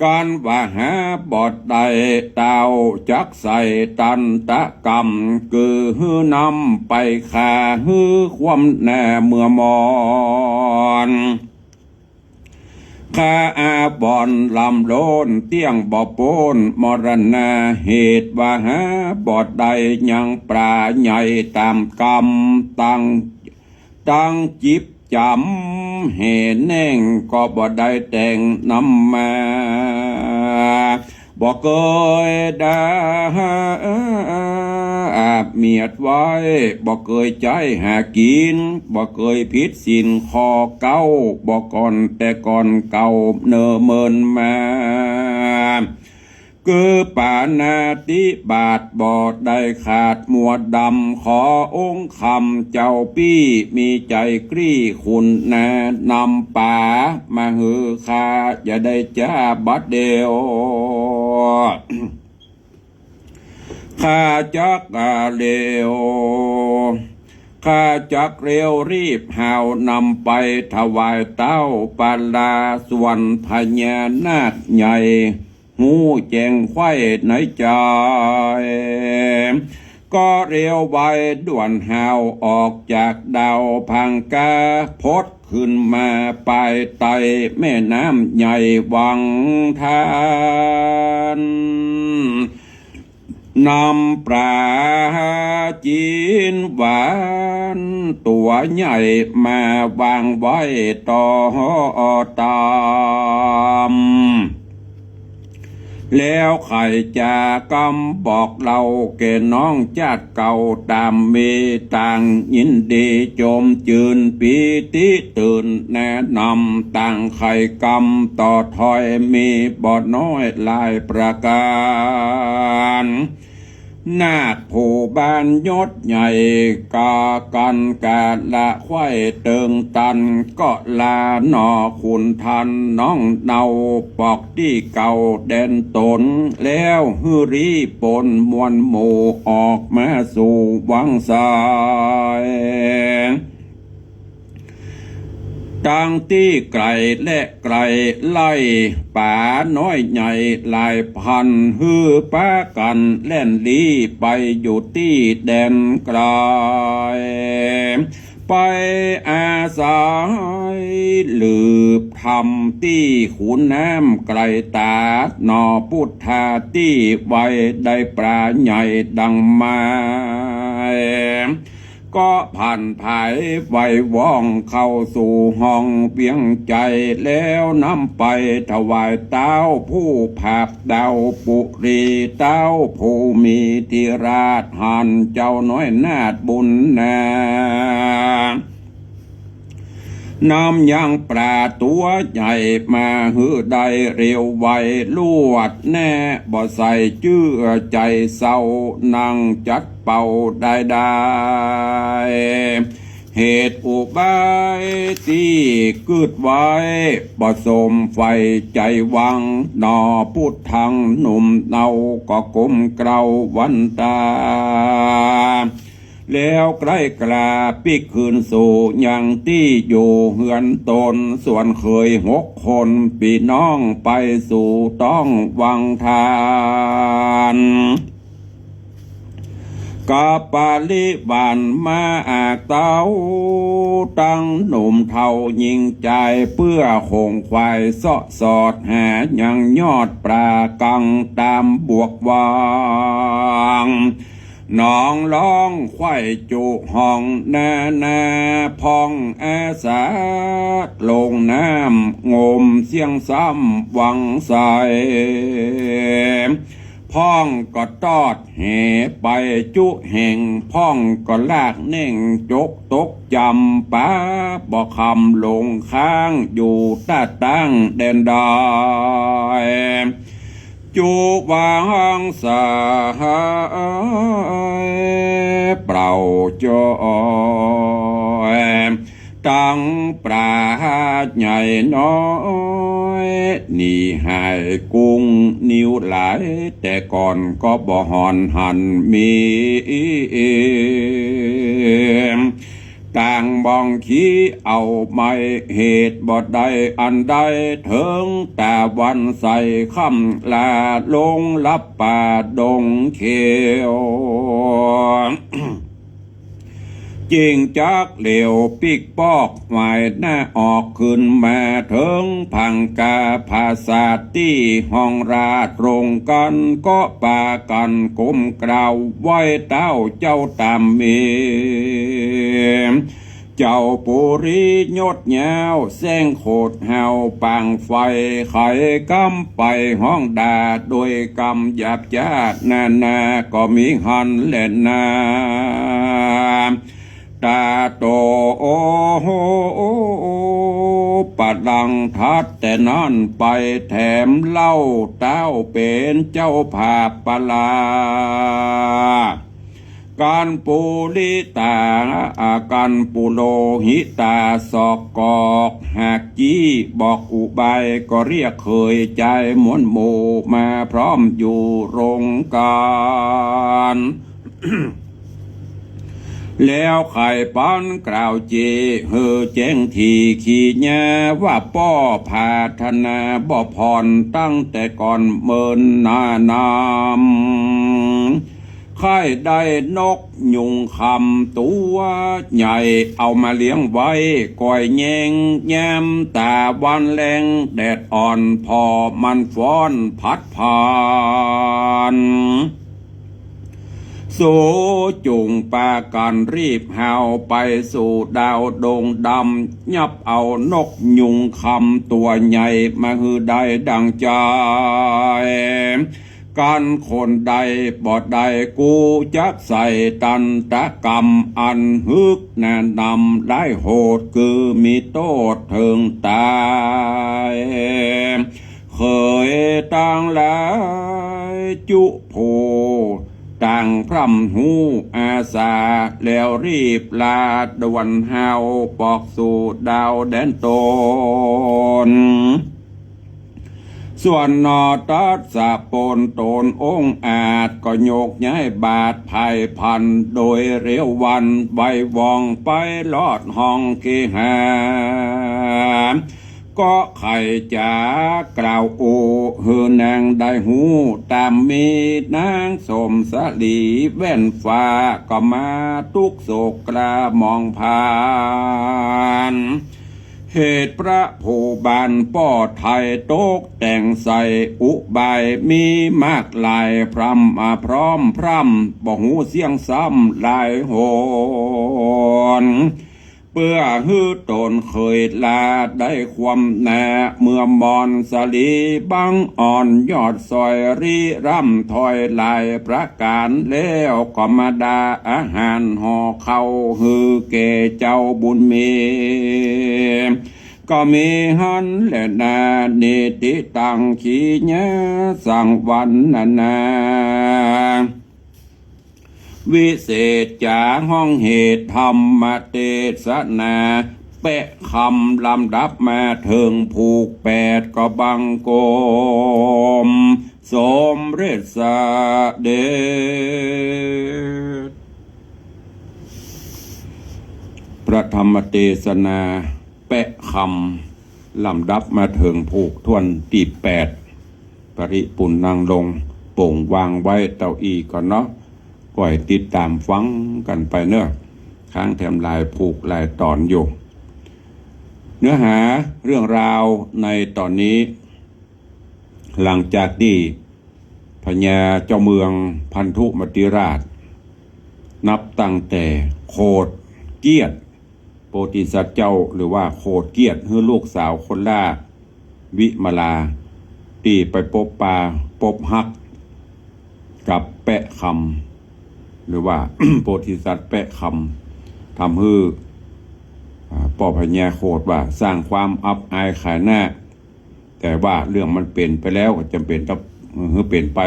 การว่าหาบอดใดเต้าจักใส่ตันตะกรรมกือหือนำไปขาหือความแน่เมื่อมอนข้าอาบอนลำโลนเตี้ยงบ่อโปนมรณาเหตุว่าหาบอดใดยังปลาใหญ่ตามกรรมตั้งจิบจำเหตุแน่งก็บ่ได้แต่งนำมาบ่เคยได้เมียดไว้บ่เคยใจหากินบ่เคยผิดศีลคอเก้าบ่ก่อนแต่ก่อนเก่าเนอเมินมาคือปานาติบาทบอดได้ขาดมัวดำขอองค์คำเจ้าปี้มีใจกรี้คุณแนะนำป่ามาหือข้าอย่าได้จ้าบัดเดียวข้าจักเร็วข้าจักเร็วรีบหาวนำไปถวายเต้าปาลาส่วนพญานาคใหญ่หูแจงไข่ในใจก็เร็วไวด่วนหาวออกจากดาวพังกาพดขึ้นมาไปไตแม่น้ำใหญ่วังทานนำปลาจีนหวานตัวใหญ่มาวางไว้ต่อตามแล้วใครจะกำบอกเราแก่น้องชาติเก่าตามมีต่างยินดีโจมจืนปีติตื่นแนะนำต่างใครกำต่อถอยมีบอดน้อยลายประการนาคผู้บ้านยศใหญ่กากันกาละไข่เติงตันก็ลาหนอคุณทันน้องเนาปอกที่เก่าแดนตนแล้วฮือรีปนมวลหมู่ออกมาสู่วังสายตั้งที่ไกลและไกลไล่ป่าน้อยใหญ่หลายพันฮือป้ากันแล่นลีไปอยู่ที่แดนไกลไปอาศัยลืบทำที่ขุนน้ำไกลตาหนอพุทธาที่ไว้ได้ปลาใหญ่ดังมาก็ผ่านภายไว้ว่องเข้าสู่ห้องเพียงใจแล้วนำไปถวายเต้าผู้ภาพดาวปุรีเต้าผู้มีธิราชหันเจ้าน้อยนาฏบุญนาน้ำยังปลาตัวใหญ่มาหือใดเร็วไวลวดแน่บ่ใส่เจื้อใจเศร้านั่งจัดเป่าได้เหตุอุบายที่กึดไว้บ่สมไฟใจวังนอพุทธังหนุ่มเนาก็ก้มเกลาวันตาแล้วใกล้กลาปิกคืนสู่ยังที่อยู่เฮือนตนส่วนเคย6 คนพี่น้องไปสู่ต้องวังทานกาปาลิบานมาอาเต้าตั้งหนุ่มเท่ายิงใจเพื่อคงควายเสาะสอดหายังยอดปลากังตามบวกวางน้องร้องไข่จุห้องนาพองอาสาลงน้ำงมเสียงซ้ำวังใส พ่องก็ตอดแห่ไปจุแห่งพ่องก็ลากเน่งจกตกจำป้าบ่คำลงค้างอยู่ต้าตั้งแดนดอยจูวางสายเปล่าจอยตั้งปราใหญ่น้อยนี่หายกุ้งนิ้วหลายแต่ก่อนก็บ่หอนหันมีต่างบองขี้เอาไม่เหตุบ่ได้อันใดถึงแต่วันใส่คำลาลงลับป่าดงเขียวจริงจักเหลวปิกปอกหมายหน้าออกขึ้นมาถึงพังกาภาษาที่ห้องราตรงกันก็ปากันก้มกล่าวไหว้เต้าเจ้าตามเมเจ้าปุริยศยาวแสงโคดเฮาปังไฟไขกำไปห้องดาโดยกำหยาบยาดนาก็มีหันเล่นนาตาโตโอโหปัดดังทัดแต่นั่นไปแถมเล่าเต้าเป็นเจ้าภาพปลาการปุริตาอาการปุโลหิตาสอกกอกหากจี้บอกอุบายก็เรียกเคยใจมวนโมมาพร้อมอยู่โรงการ แล้วไข่ป้อนกล่าวเจเฮอแจ้งทีขี้แย่ว่าป้อพาธนาบ่พรตั้งแต่ก่อนเมินนานามค่ายได้นกยุงคำตัวใหญ่เอามาเลี้ยงไว้ก่อยแยงแย้มตาวันแรงแดดอ่อนพอมันฟ้อนพัดผ่านสู่จุงปากันรีบหาวไปสู่ดาวดงดำยับเอานกยุงคำตัวใหญ่มาฮือได้ดังใจการคนใดบ่ได้กูจักใส่ตันตะกรรมอันฮึกแนะนำได้โหดคือมีโทษถึงตายเคยตั้งหลายจุโพต่างพร่ำหูอาสาแล้วรีบลาดวนเฮาปอกสู่ดาวแดนตนส่วนนอตัดสะปนตนองอาจก็โยกย้ายบาดภัยพันโดยเร็ววันใบวองไปลอดห้องเกหาก็ไข่จากล่าวโอเฮือนางได้หูตามมีนางสมสลีแว่นฟ้าก็มาตุกโศกกระมองผ่านเหตุพระผู้บานป้อไทยโตกแต่งใส่อุบายมีมากลายพรำมาพร้อมพร่ำบ่หูเสียงซ้ำลายโหนเพื่อฮื้อตนเคยลาได้ความแน่เมื่อมอนสลีบังอ่อนยอดซอยรีร่ำถอยลายประการแล้วก็มาดาอาหารห่อเข้าฮือเกเจ้าบุญมีก็มีหันและนานิติตังขี้เนสังวันนาวิเศษจาห้องเหตุธรรมเทศนาเปะคำลำดับมาถึงผูกแปดก็บังโกมสมเรศเดชพระธรรมเทศนาแปะคำลำดับมาถึงผูกทวนตีแปดปริปุณนางลงโป่งวางไว้เต้าอีก่อนเนาะก่อยติดตามฟังกันไปเนอะค้างแถมลายผูกลายตอนอยู่เนื้อหาเรื่องราวในตอนนี้หลังจากที่พญาเจ้าเมืองพันธุมติราชนับตั้งแต่โคดเกียรติโพธิสัตว์เจ้าหรือว่าโคดเกียรติคือลูกสาวคนล่าวิมลาตีไปปบปาปบฮัก กับแปะคำหรือว่า โพธิสัตว์แปะคำทำให้ป่อพญาโคดว่าสร้างความอับอายขายหน้าแต่ว่าเรื่องมันเป็นไปแล้วก็จำเป็นต้องเปลี่ยนไป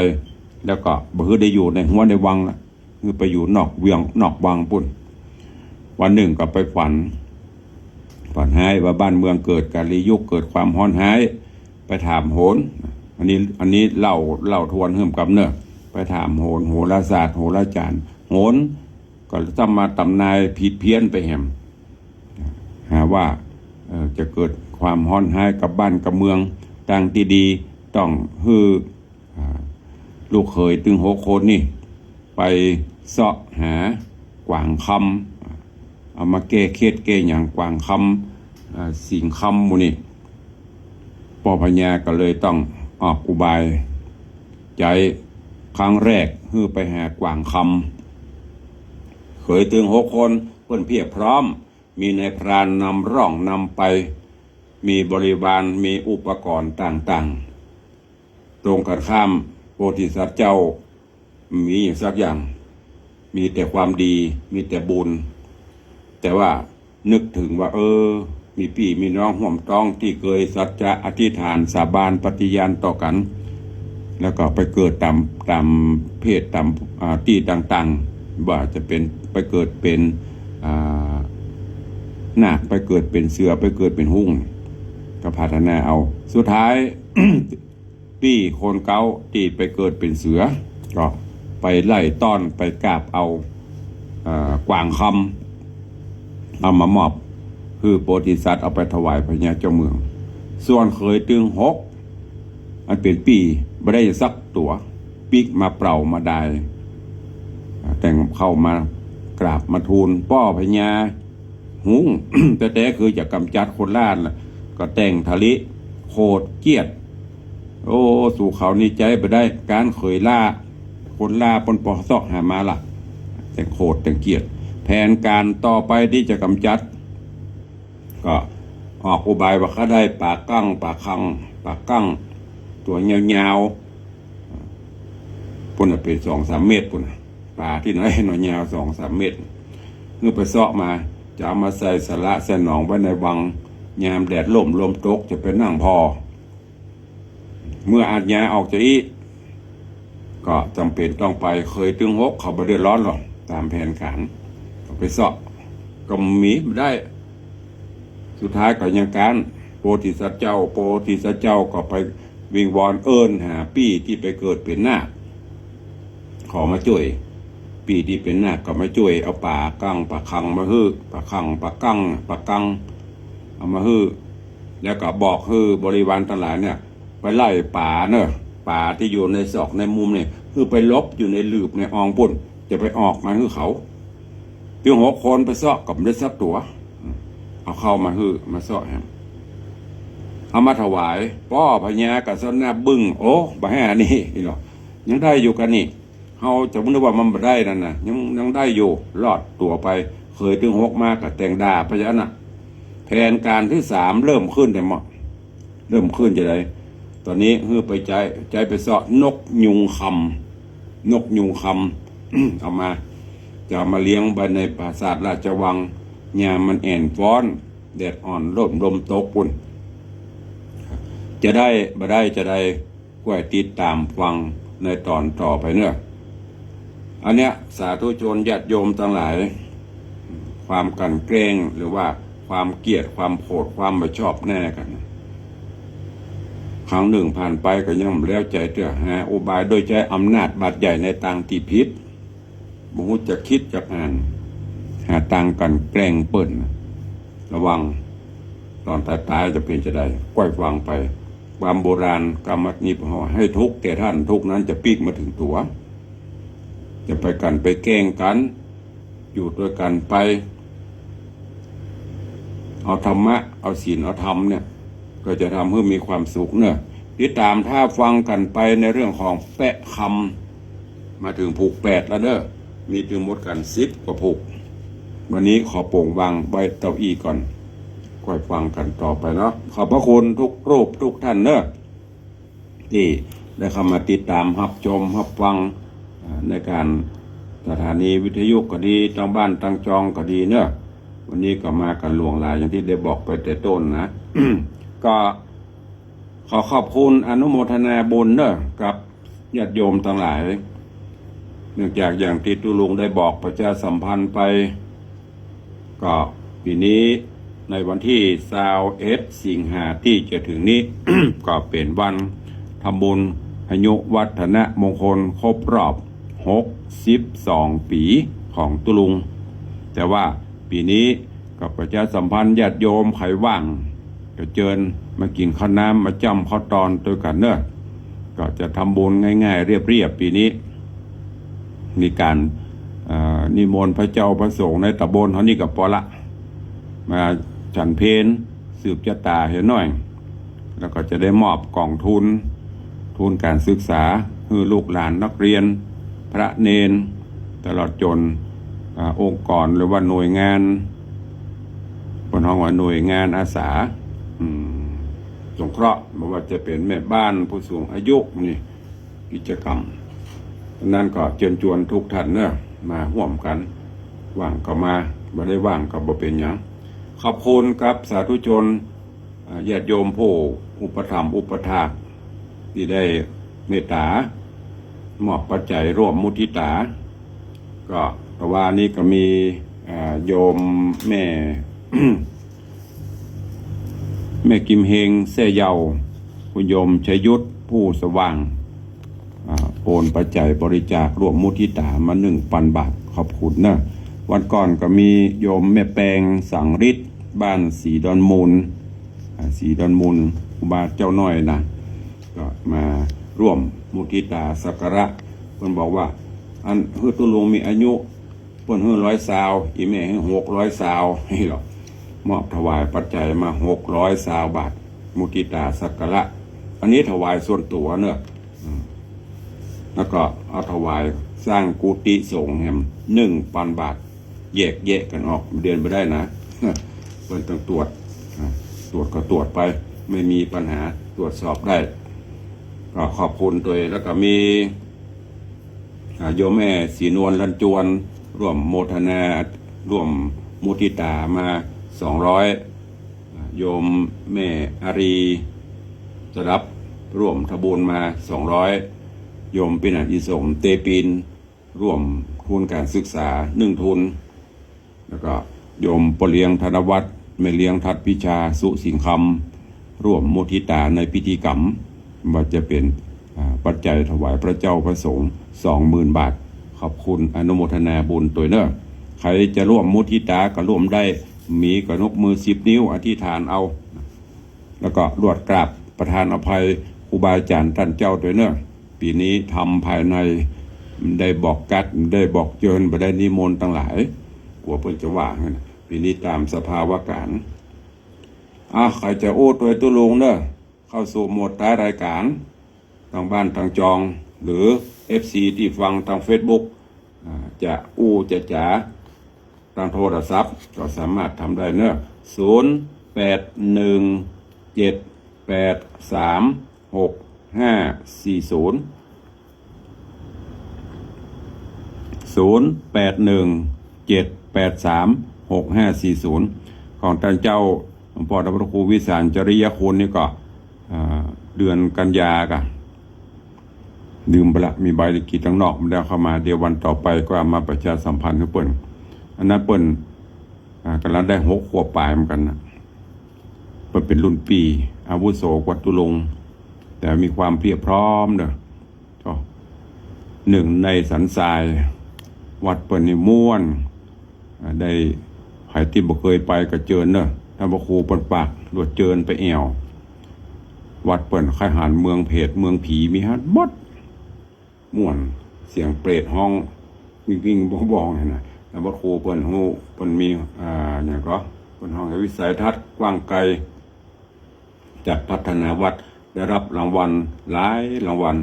แล้วก็บ่คือได้อยู่ในหัวในวังละคือไปอยู่นอกเวียงนอกวังปุ่นวันหนึ่งก็ไปฝันให้ว่าบ้านเมืองเกิดการรียุคเกิดความฮ้อนหายไปถามโหนอันนี้เล่าทวนเพิ่มกับเนอะไปถามโหนโหราศาสตร์โหราจารย์โหนก็จะมาตำนายผิดเพี้ยนไปแหมหาว่าจะเกิดความฮ้อนหายกับบ้านกับเมืองต่างที่ดีต้องลูกเคยตึง6 คนนี่ไปเสาะหากวางคำเอามาแก้เคล็ดแก้อย่างกวางคำสิงคำมูนี่ป่อพญาก็เลยต้องออกอุบายใจครั้งแรกไปหากวางคำเคยตึง6 คนเพื่อนเพียบพร้อมมีนายพรานนำร่องนำไปมีบริวารมีอุปกรณ์ต่างๆตรงกันข้ามโพธิสัตว์เจ้ามีสักอย่างมีแต่ความดีมีแต่บุญแต่ว่านึกถึงว่ามีพี่มีน้องห่วมต้องที่เคยสัจจะอธิษฐานสาบานปฏิญาณต่อกันแล้วก็ไปเกิดตามเพศตามที่ต่างๆว่าจะเป็นไปเกิดเป็นนาคไปเกิดเป็นเสือไปเกิดเป็นหุ่งก็พัฒนาเอาสุดท้าย พี่คนเก่าที่ไปเกิดเป็นเสือก็ไปไล่ต้อนไปกราบเอากวางคำเอามามอบคือโพธิสัตว์เอาไปถวายพญาเจ้าเมืองส่วนเคยตึง6มันเป็นปีไม่ได้สักตัวปีกมาเปล่ามาได้แต่งเข้ามากราบมาทูลป้อพญาหุง แต่คือจะกำจัดคนล่านก็แต่งทะลิโคดเกียดโอ้สู่เขานี่ใจไปได้การเคยล่าคนล่าปนปอซอกหามาล่ะแต่งโคดแต่งเกียดแผนการต่อไปที่จะกำจัดก็ออกอุบายว่าเขาได้ปากกั้งปากกั้งตัวเงาๆปุ่นเป็น2-3 เมตรปุ่นปลาที่ไหนหน่อยยาว2-3 เมตรเมื่อไปเสาะมาจะเอามาใส่สาระใส่หนองไว้ในวังยามแดดลมตกจะเป็นนั่งพอเมื่ออาจยาออกจากอีก็จำเป็นต้องไปเคยตึง6เขาบ่เดือดร้อนหรอกตามแผนการไปเสาะก็มีได้สุดท้ายก็ยังการโพธิสัตว์เจ้าก็ไปวิงวอนหาปี้ที่ไปเกิดเป็นนาคขอมาช่วยปี้ที่เป็นนาคก็มาช่วยเอาป่ากั้งป่าคังมาป่ากั้งเอามาแล้วก็บอกบริวารทั้งหลายเนี่ยไปไล่ป่าเนอะป่าที่อยู่ในซอกในมุมเนี่ยไปลบอยู่ในหลืบในอองปุ่นจะไปออกมาเขาเพียง6 คนไปเสาะกับได้สักตัวเอาเข้ามามาเสาะเอามาถวายป้อพญากับสนหน้าบึ้งบ่ให้อันนี้หรอยังได้อยู่กันนี่เขาจะไม่รู้ว่ามันบ่ได้นั่นน่ะยังได้อยู่รอดตัวไปเคยถึง6มากับแต่งดาพญาน่ะแผนการที่3เริ่มขึ้นแต่หมดเริ่มขึ้นจะได้ตอนนี้ไปใจไปเสาะนกยุงคำ เอามาจะมาเลี้ยงไว้ในปราสาทราชวังยามมันแอ่นฟ้อนแดดอ่อนลมตกปุ่นจะได้บ่ได้จะได้กล้วยติดตามฟังในตอนต่อไปเนอะอันเนี้ยสาธุชนญาติโยมทั้งหลายความกลั่นแกล้งหรือว่าความเกลียดความโกรธความไม่ชอบแน่กันครั้งหนึ่งผ่านไปก็ยังแล้วใจเตื้อหาอุบายโดยใจอำนาจบาดใหญ่ในทางที่ผิดบ่ฮู้จะคิดจะอ่านหาทางกันแกล้งเปิ้นระวังตอนตายจะเป็นจะได้ก้อยฟังไปความโบราณกรรมนิพพานให้ทุกข์แต่ท่านทุกข์นั้นจะปีกมาถึงตัวจะไปกันไปแกล้งกันอยู่ด้วยกันไปเอาธรรมะเอาศีลเอาธรรมเนี่ยก็จะทำให้มีความสุขเนอะติดตามถ้าฟังกันไปในเรื่องของแปะคำมาถึงผูก8แล้วเด้อมีถึงหมดกัน10 กว่าผูกวันนี้ขอโปร่งวางไว้เต้าอี้ก่อนค่อยฟังกันต่อไปเนาะขอบพระคุณทุกรูปทุกท่านเนอะที่ได้เข้ามาติดตามรับชมรับฟัง ในการสถานีวิทยุก็ดีตั้งบ้านตั้งจองก็ดีเนอะวันนี้ก็มากันหลวงหลายอย่างที่ได้บอกไปแต่ต้นนะ ก็ขอขอบคุณอนุโมทนาบุญเนอะกับญาติโยมทั้งหลายเนื่องจากอย่างที่ตุลุงได้บอกประชาสัมพันธ์ไปก็ปีนี้ในวันที่21 สิงหาที่จะถึงนี้ ก็เป็นวันทำบุญอายุวัฒนมงคลครบรอบ62 ปีของตุลุงแต่ว่าปีนี้กับประชาสัมพันธ์ญาติโยมใครว่างก็เชิญมากินข้าวน้ำมาจำข้าวตอนตัวกันเนอะก็จะทำบุญง่ายๆเรียบๆปีนี้มีการนิมนต์พระเจ้าพระสงฆ์ในตำบลเขานี่กับปอละมาฉันเพลสืบชะตาเห็นหน่อยแล้วก็จะได้มอบกล่องทุนการศึกษาให้ลูกหลานนักเรียนพระเนนตลอดจนองค์กรหรือว่าหน่วยงานบนห้องว่าหน่วยงานอาสาสงเคราะห์ไม่ว่าจะเป็นแม่บ้านผู้สูงอายุนี่กิจกรรมนั่นก็เชิญชวนทุกท่านเนอะมาร่วมกันว่างก็มาไม่ได้ว่างก็บ่เป็นหยังขอบคุณครับสาธุชนญาติโยมผู้อุปถัมภ์อุปถากที่ได้เมตตามอบปัจจัยร่วมมุทิตาก็เพราะว่านี้ก็มีโยมแม่ แม่กิมเฮงเสยเยาคุณโยมชยุทธผู้สว่างโอนปัจจัยบริจาคร่วมมุทิตามา 1,000 บาทขอบคุณนะวันก่อนก็มีโยมแม่แปงสังฤทธิ์บ้านสีดอนมูลอุบาเจ้าน้อยนะก็มาร่วมมุทิตาสักการะเพิ่นบอกว่าอันเฮือตุลุงมีอายุเพิ่นเฮือ100 ซาวอีแม่ให้600 ซาวให้หรอกมอบถวายปัจจัยมา600 ซาวบาทมุทิตาสักการะอันนี้ถวายส่วนตัวเนอะแล้วก็เอาถวายสร้างกุฏิสงฆ์แห่ง 1,000 บาทแยกกันออกเดือนไปได้นะเพิ่นต้องตรวจก็ตรวจไปไม่มีปัญหาตรวจสอบได้ก็ขอบคุณตัวแล้วก็มีโยมแม่ศรีนวลลันจวนร่วมโมทนาร่วมมุทิตามา200โยมแม่อารีจะรับร่วมทบุญมา200โยมปิณอิสมเตปินร่วมทุนการศึกษา1 ทุนแล้วก็โยมปเลียงธนวัฒน์แม่เลี้ยงทัดพิชาสุสิงคำร่วมมุทิตาในพิธีกรรมว่าจะเป็นปัจจัยถวายพระเจ้าพระสงฆ์ 20,000 บาทขอบคุณอนุโมทนาบุญตัวเนอะใครจะร่วมมุทิตาก็ร่วมได้มีกระนกมือ10 นิ้วอธิษฐานเอาแล้วก็รวดกราบประทานอภัยครูบาอาจารย์ท่านเจ้าตัวเนอะปีนี้ทำภายในได้บอกกัดได้บอกเจิญไปได้นิมนต์ทั้งหลายกลัวเพิ่นจะว่าปีนี้ตามสภาวะการใครจะโอ้ตัวตุลุงเนอะเข้าสู่โหมดท้ายรายการทางบ้านทางจองหรือ FC ที่ฟังทาง Facebook จะจะจ๋าทางโทรศัพท์ก็สามารถทำได้เนอะ0817836540ของท่านเจ้าหลวงพ่อพระครูวิสารจริยคุณนี่ก็เดือนกันยากะลืมไปละมีใบลิขิตข้างนอกมันได้เข้ามาเดี๋ยววันต่อไปก็มาประชาสัมพันธ์ให้เปิ้นอันนั้นเปิ้นกำลังได้6 ขวบปลายเหมือนกันนะเปิ้นเป็นรุ่นปีอาวุโสกว่าตุลงแต่มีความเพียรพร้อมเด้อก็1 ในสันทรายวัดเปิ้นนี่ม่วนได้ใครที่บ่เคยไปก็เจิญเด้อท่านพระครูเปิ้นปากรวดเจิญไปแอววัดเปิ้นค่ายหารเมืองเพชรเมืองผีมีฮัดบดม่วนเสียงเปรตห้องวิ่งบ้องๆนั่นน่ะแล้วพระครูเปิ้นฮู้เปิ้นมีเนี่ยก็เปิ้นห้องวิสัยทัศน์กว้างไกลจัดพัฒนาวัดได้รับรางวัลหลายรางวัล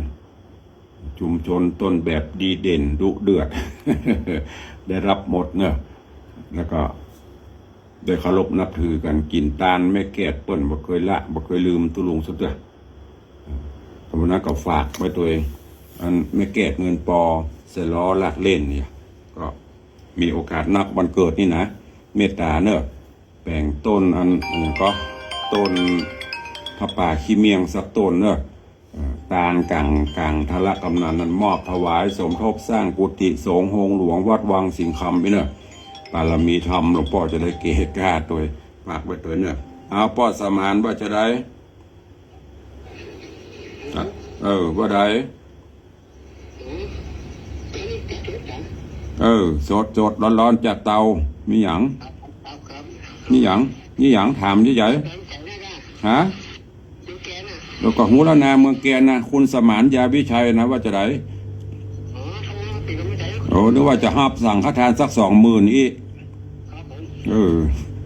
ชุมชนต้นแบบดีเด่นดุเดือด ได้รับหมดเนอะแล้วก็ได้เคารพนับถือกันกินตาลแม่แก้เปิ้นบ่เคยละบ่เคยลืมตุลุงสุดเด้อเพราะนั้นก็ฝากไว้ตัวเองอันแม่แก้เงินปอ เสยล้อลักเล่นเนี่ยก็มีโอกาสนักวันเกิดนี่นะเมตตาเนอะแป่งต้นอันก็ต้นพระป่าขี้เมียงสักต้นเนอะตาลกังทะละกำนันนั้นมอบถวายสมทบสร้างกุฏิสงฆ์โฮงหลวงวัดวังสิงคำไปเนอะบารมีธรรมหลวงพ่อจะได้เกศกล้าตัวฝากไว้ตัวเนอะเอาพ่อสมานว่าจะได้ว่าได้สดร้อนจากเตามีหยังนี่หยังถามใหญ่ๆฮะแล้วก็หูละนาเมืองแกนนะคุณสมานยาวิชัยนะว่าจะได้นึกว่าจะห้าสั่งข้าทานสัก20,000อี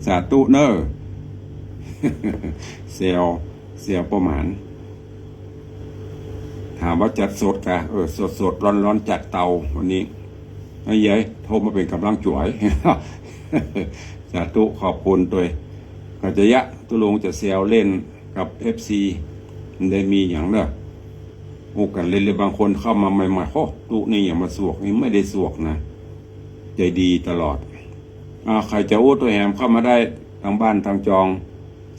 สาธุเนอเซียวประมาณถามว่าจัดสดกะสดร้อนจากเตาวันนี้ไอ้ยัยโทรมาเป็นกำลังจ่วยสาธุขอบคุณตัวกัจจยะตุลงจะเซลเล่นกับ FC ได้มีอย่างเนอะโอ้กันเล่นเลยบางคนเข้ามาใหม่ๆโอ้ตุนี่อย่ามาสวกนี่ไม่ได้สวกนะใจดีตลอดใครจะอู้ตัวแหมเข้ามาได้ทางบ้านทางจอง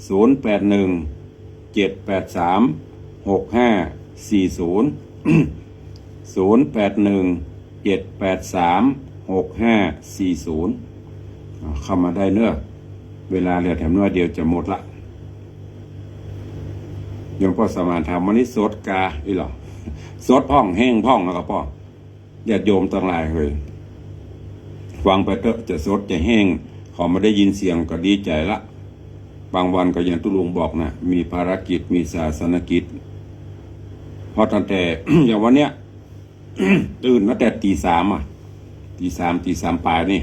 0817836540เข้ามาได้เนอะเวลาเหลือแถมน้อยเดียวจะหมดละโยมพ่อสมานถามวันนี้สดกาอีหรอสดพ่องแห้งพ่องแล้วก็พ่อญาติโยมต่างหลายเลยฟังไปเถอะจะสดจะแห้งเขาไม่ได้ยินเสียงก็ดีใจละบางวันก็อย่างตุลุงบอกนะมีภารกิจมีศาสนกิจเพราะตั้งแต่ อย่างวันเนี้ย ตื่นตั้งแต่ตีสามปลายนี่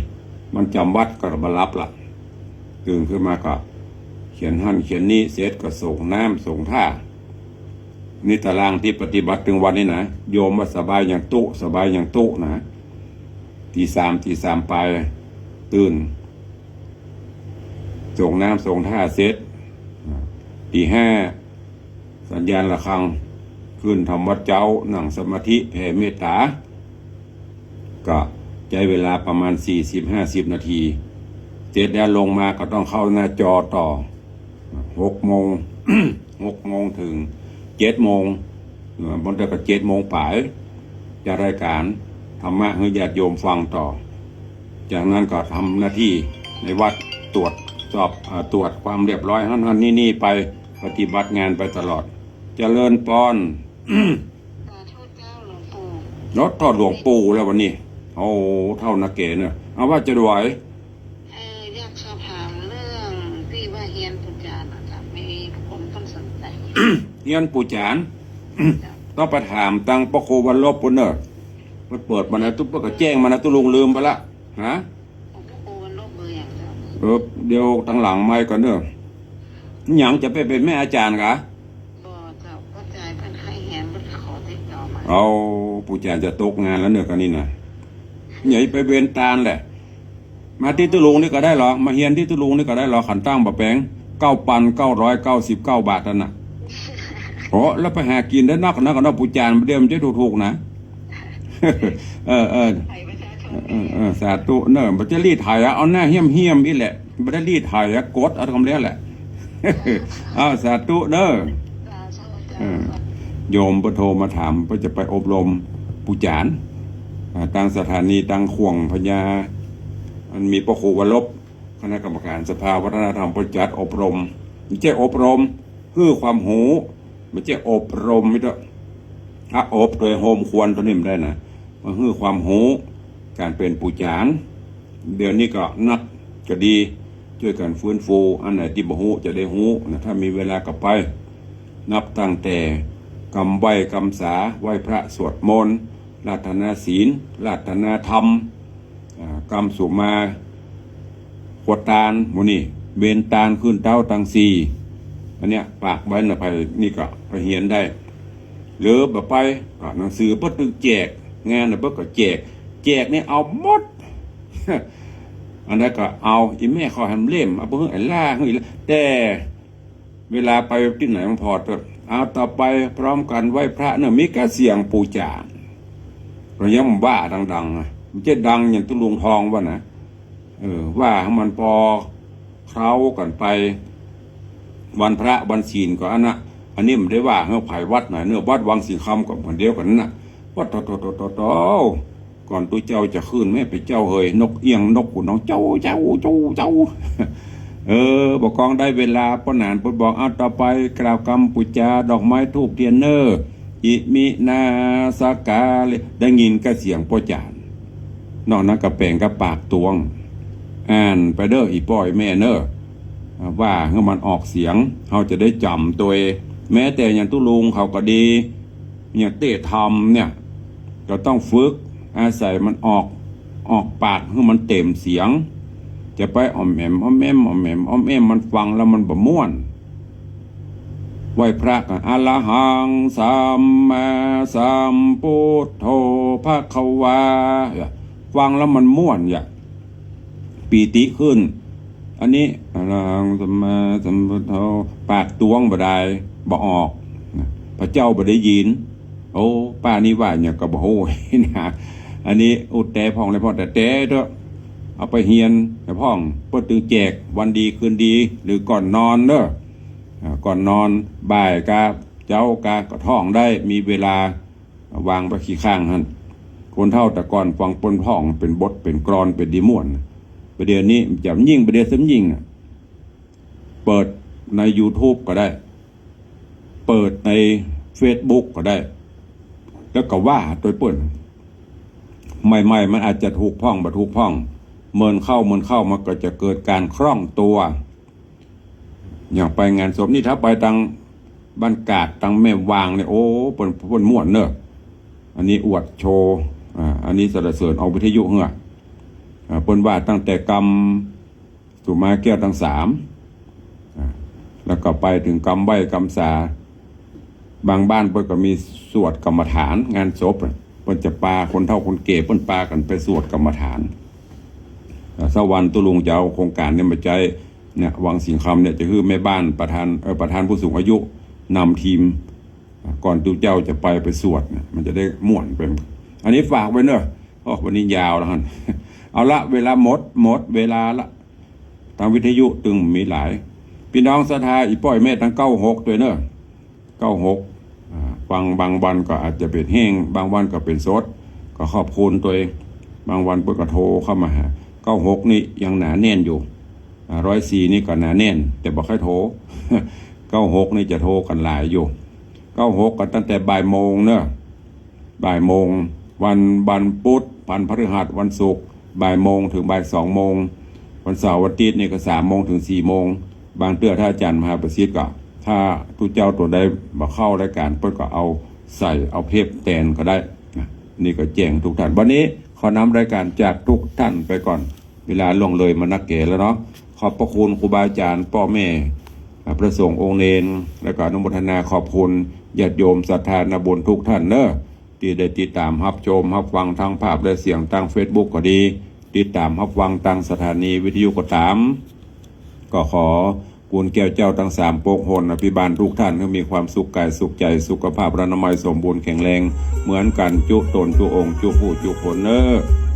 มันจำวัดก็มารับละตื่นขึ้นมาก็เขียนหั่นเขียนนี้เสร็จก็ส่งน้ำส่งท่านี่ตารางที่ปฏิบัติถึงวันนี้นะโยมว่าสบายอย่างตุนะตีสามปลายตื่นส่งน้ำส่งท่าเสร็จตี5สัญญาณระฆังขึ้นทำวัดเจ้านั่งสมาธิแผ่เมตตาก็ใช้เวลาประมาณ40-50 นาทีเสร็จแล้วลงมาก็ต้องเข้าหน้าจอต่อ6 โมง 6 โมงถึง7 โมงบนเดือนก็7 โมงป่ายจะรายการธรรมะให้ญาติโยมฟังต่อจากนั้นก็ทำหน้าที่ในวัดตรวจสอบตรวจความเรียบร้อยนั่นนี่ไปปฏิบัติงานไปตลอดเจริญปอนรถทอดหลวงปู่แล้ววันนี้โอ้เท่านักเกณฑ์เนี่ยเอาว่าจะรวยอยากสอบถามเรื่องที่ว่าเฮียนปุจจานนะครับมีคนต้องสนใจเฮียนปู่จานต้องไปถามตังปะโควันลบปุ่นเนอะมันเปิดมานะตุ๊บก็แจ้งมานะตุลุงลืมไปละฮะปะโควันลบเบอร์อย่างเดี๋ยวตั้งหลังไม่ก่อนเนอะหยังจะไปเป็นแม่อาจารย์กะก็จะเข้าใจเป็นให้เฮียนเป็นขอติดต่อมาเอาปู่จานจะตกงานแล้วเนอะกันนี่นะใหญ่ไปเวนตาลแหละมาที่ตุลุงนี่ก็ได้หรอมาเฮียนที่ตุลุงนี่ก็ได้หรอขันตั้งบะแปง9,999 บาทนั่นน่ะโอ้แล้วไปหากินได้นักนะปู่จานเดี๋ยวมันจะถูกๆนะสาธุเนอะมันจะรีดถ่ายเอาหน้าเหี้ยมนี่แหละไม่ได้รีดถ่ายกดเอาทำเนี้ยแหละเอาสาธุเนอะโยมโทรมาถามว่าจะไปอบรมปู่จานตั้งสถานีตั้งข่วงพญามันมีพระครูวรบคณะกรรมการสภาวัฒนธรรมประจัดอบรมไม่ใช่อบรมเพื่อความหูไม่ใช่อบรมไม่ต้องถ้าอบโดยโฮมควรตัวนี้มันได้นะมันเพื่อความหูการเป็นปู่จานเดี๋ยวนี้ก็นักก็ดีช่วยกันฟื้นฟูอันไหนที่บ่หูจะได้หูนะถ้ามีเวลาก็ไปนับตั้งแต่กำไหว้กำสาไหว้พระสวดมนต์ราตนาศีลราตนาธรรมกรรมสุมาขวดตาลโมนี่เบนตาลขึ้นเต้าตังซีอันเนี้ยปากไว้นะไปนี่ก็ไปเหียนได้หรือแบบไปก็หนังสือเพิ่งแจกงานนะเพิ่งก็แจกนี่เอาหมด อันนั้นก็เอาอีแม่เขาทำเล่มเอาเพิ่งไอ้ล่าเฮ้ยแต่เวลาไปที่ไหนมันพอเอาต่อไปพร้อมกันไหว้พระเนี่ยมีกระเสียงปู่จาน เรายังว่าดังๆอ่ะมันจะดังอย่างตุลุงทองว่านะว่าให้มันพอเคล้ากันไปวันพระวันศีลก็อันนี้มันได้ว่าเฮ้ไผ่วัดไหนเนื้อวัดวังสีคำก็เหมือนเดียวกันน่ะวัดโตก่อนตัวเจ้าจะขึ้นไม่ไปเจ้าเฮยนกเอียงนกขุนน้องเจ้าบอกกองได้เวลาป้อนานปบอกเอาต่อไปกล่าวกรรมปุจจาดอกไม้ทูบเทียนเนอร์อิมินาสกาเลยได้ยินกระเสียงพ่อจานนอกนั้นกระแปงกระปากตวงอ่านไปเด้ออีป้อยแม่เนอว่าเมื่อมันออกเสียงเขาจะได้จำตัวแม้แต่อย่างตุลุงเขาก็ดีอย่างเตะทำเนี่ยก็ต้องฝึกอาศัยมันออกปากให้มันเต็มเสียงจะไปอ้อมแอมมันฟังแล้วมันบ่ม่วนไหวพระกันอะระหังสัมมาสัมพุทโธภควาฟังแล้วมันม่วนปีติขึ้นอันนี้อะระหังสัมมาสัมพุทโธปากตวงบ่ได้บ่ออกพระเจ้าบ่ได้ยินโอ้ป้านี่ว่าเนี่ยก็บ่โหยนะอันนี้อุดแต่พ่องเลยพ่อแต่เถอะเอาไปเฮียนแต่พ่องเพื่อตึงแจกวันดีคืนดีหรือก่อนนอนเด้อก่อนนอนบ่ายกาเจ้ากาก็ท่องได้มีเวลาวางไปขี้ข้างหันคนเท่าแต่ก่อนฟังปนพ่องเป็นบทเป็นกรอนเป็นดีม่วนประเดี๋ยวนี้จะยิ่งประเดี๋ยวสมยิ่งเปิดใน YouTube ก็ได้เปิดใน Facebook ก็ได้แล้วก็ว่าตัวเปิ่นใหม่ๆมันอาจจะถูกพ่องบ่ถูกพ่องเมินเข้ามันก็จะเกิดการคล่องตัวอย่างไปงานศพนี่ถ้าไปทางบ้านกาดทางแม่วางเนี่ยโอ้เปิ้นม่วนเนอะอันนี้อวดโชว์อันนี้สรรเสริญเอาวิทยุเหรอเปิ้นว่าตั้งแต่กรรมสุมาแก้วทั้ง3แล้วก็ไปถึงกรรมไหวกรรมสาบางบ้านเปิ้นก็มีสวดกรรมฐานงานศพเปิ้นจะปาคนเฒ่าคนแก่เปิ้นปากันไปสวดกรรมฐานสวรรค์ตุลุงจะเอาโครงการนี้มาใช้เนี่ยวังสิงคำเนี่ยจะคือแม่บ้านประธานผู้สูงอายุนำทีมก่อนตู้เจ้าจะไปสวดเนี่ยมันจะได้ม่วนเป็นอันนี้ฝากไว้เนอะวันนี้ยาวแล้วฮะเอาละเวลาหมดเวลาละทางวิทยุตึงมีหลายพี่น้องศรัทธาอีป้อยแม่ทั้ง96ด้วยเนอะ96ฟังบางวันก็อาจจะเป็นแห้งบางวันก็เป็นสดก็ขอบคุณตัวเองบางวันเพื่อก็โทรเข้ามาหา96นี่ยังหนาแน่นอยู่104นี่ก็หนาแน่นแต่บอกให้โทร96นี่จะโทรกันหลายอยู่96ก็ตั้งแต่บ่ายโมงเนอะบ่ายโมงวันพุธวันพฤหัสวันศุกร์บ่ายโมงถึงบ่าย2โมงวันเสาร์วันอาทิตย์นี่ก็3โมงถึง4โมงบางเตื้อถ้าอาจารย์มหาประสิทธิ์ก็ถ้าทุกเจ้าตัวใดมาเข้ารายการเพิ่นก็เอาใส่เอาเทปแตนก็ได้นี่ก็แจ้งทุกท่านวันนี้ขอนำรายการจากทุกท่านไปก่อนเวลาล่วงเลยมานักเก๋แล้วเนาะขอบพระคุณครูบาอาจารย์พ่อแม่พระสงฆ์องค์เนรและก็อนุโมทนาขอบคุณญาติโยมศรัทธาญาบุญทุกท่านเนอะที่ได้ติดตามรับชมรับฟังทางภาพและเสียงทาง Facebook ก็ดีติดตามรับฟังทางสถานีวิทยุก็ตามก็ขอกุลแก้วเจ้าทั้ง3โปกหนอภิบาลทุกท่านให้มีความสุขกายสุขใจสุขภาพระนามัยสมบูรณ์แข็งแรงเหมือนกันจุตนจุองค์จุผู้จุคนเนอ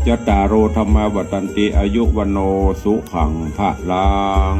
จตารโอธรรมวัฏันติอายุวโนสุขังภะลัง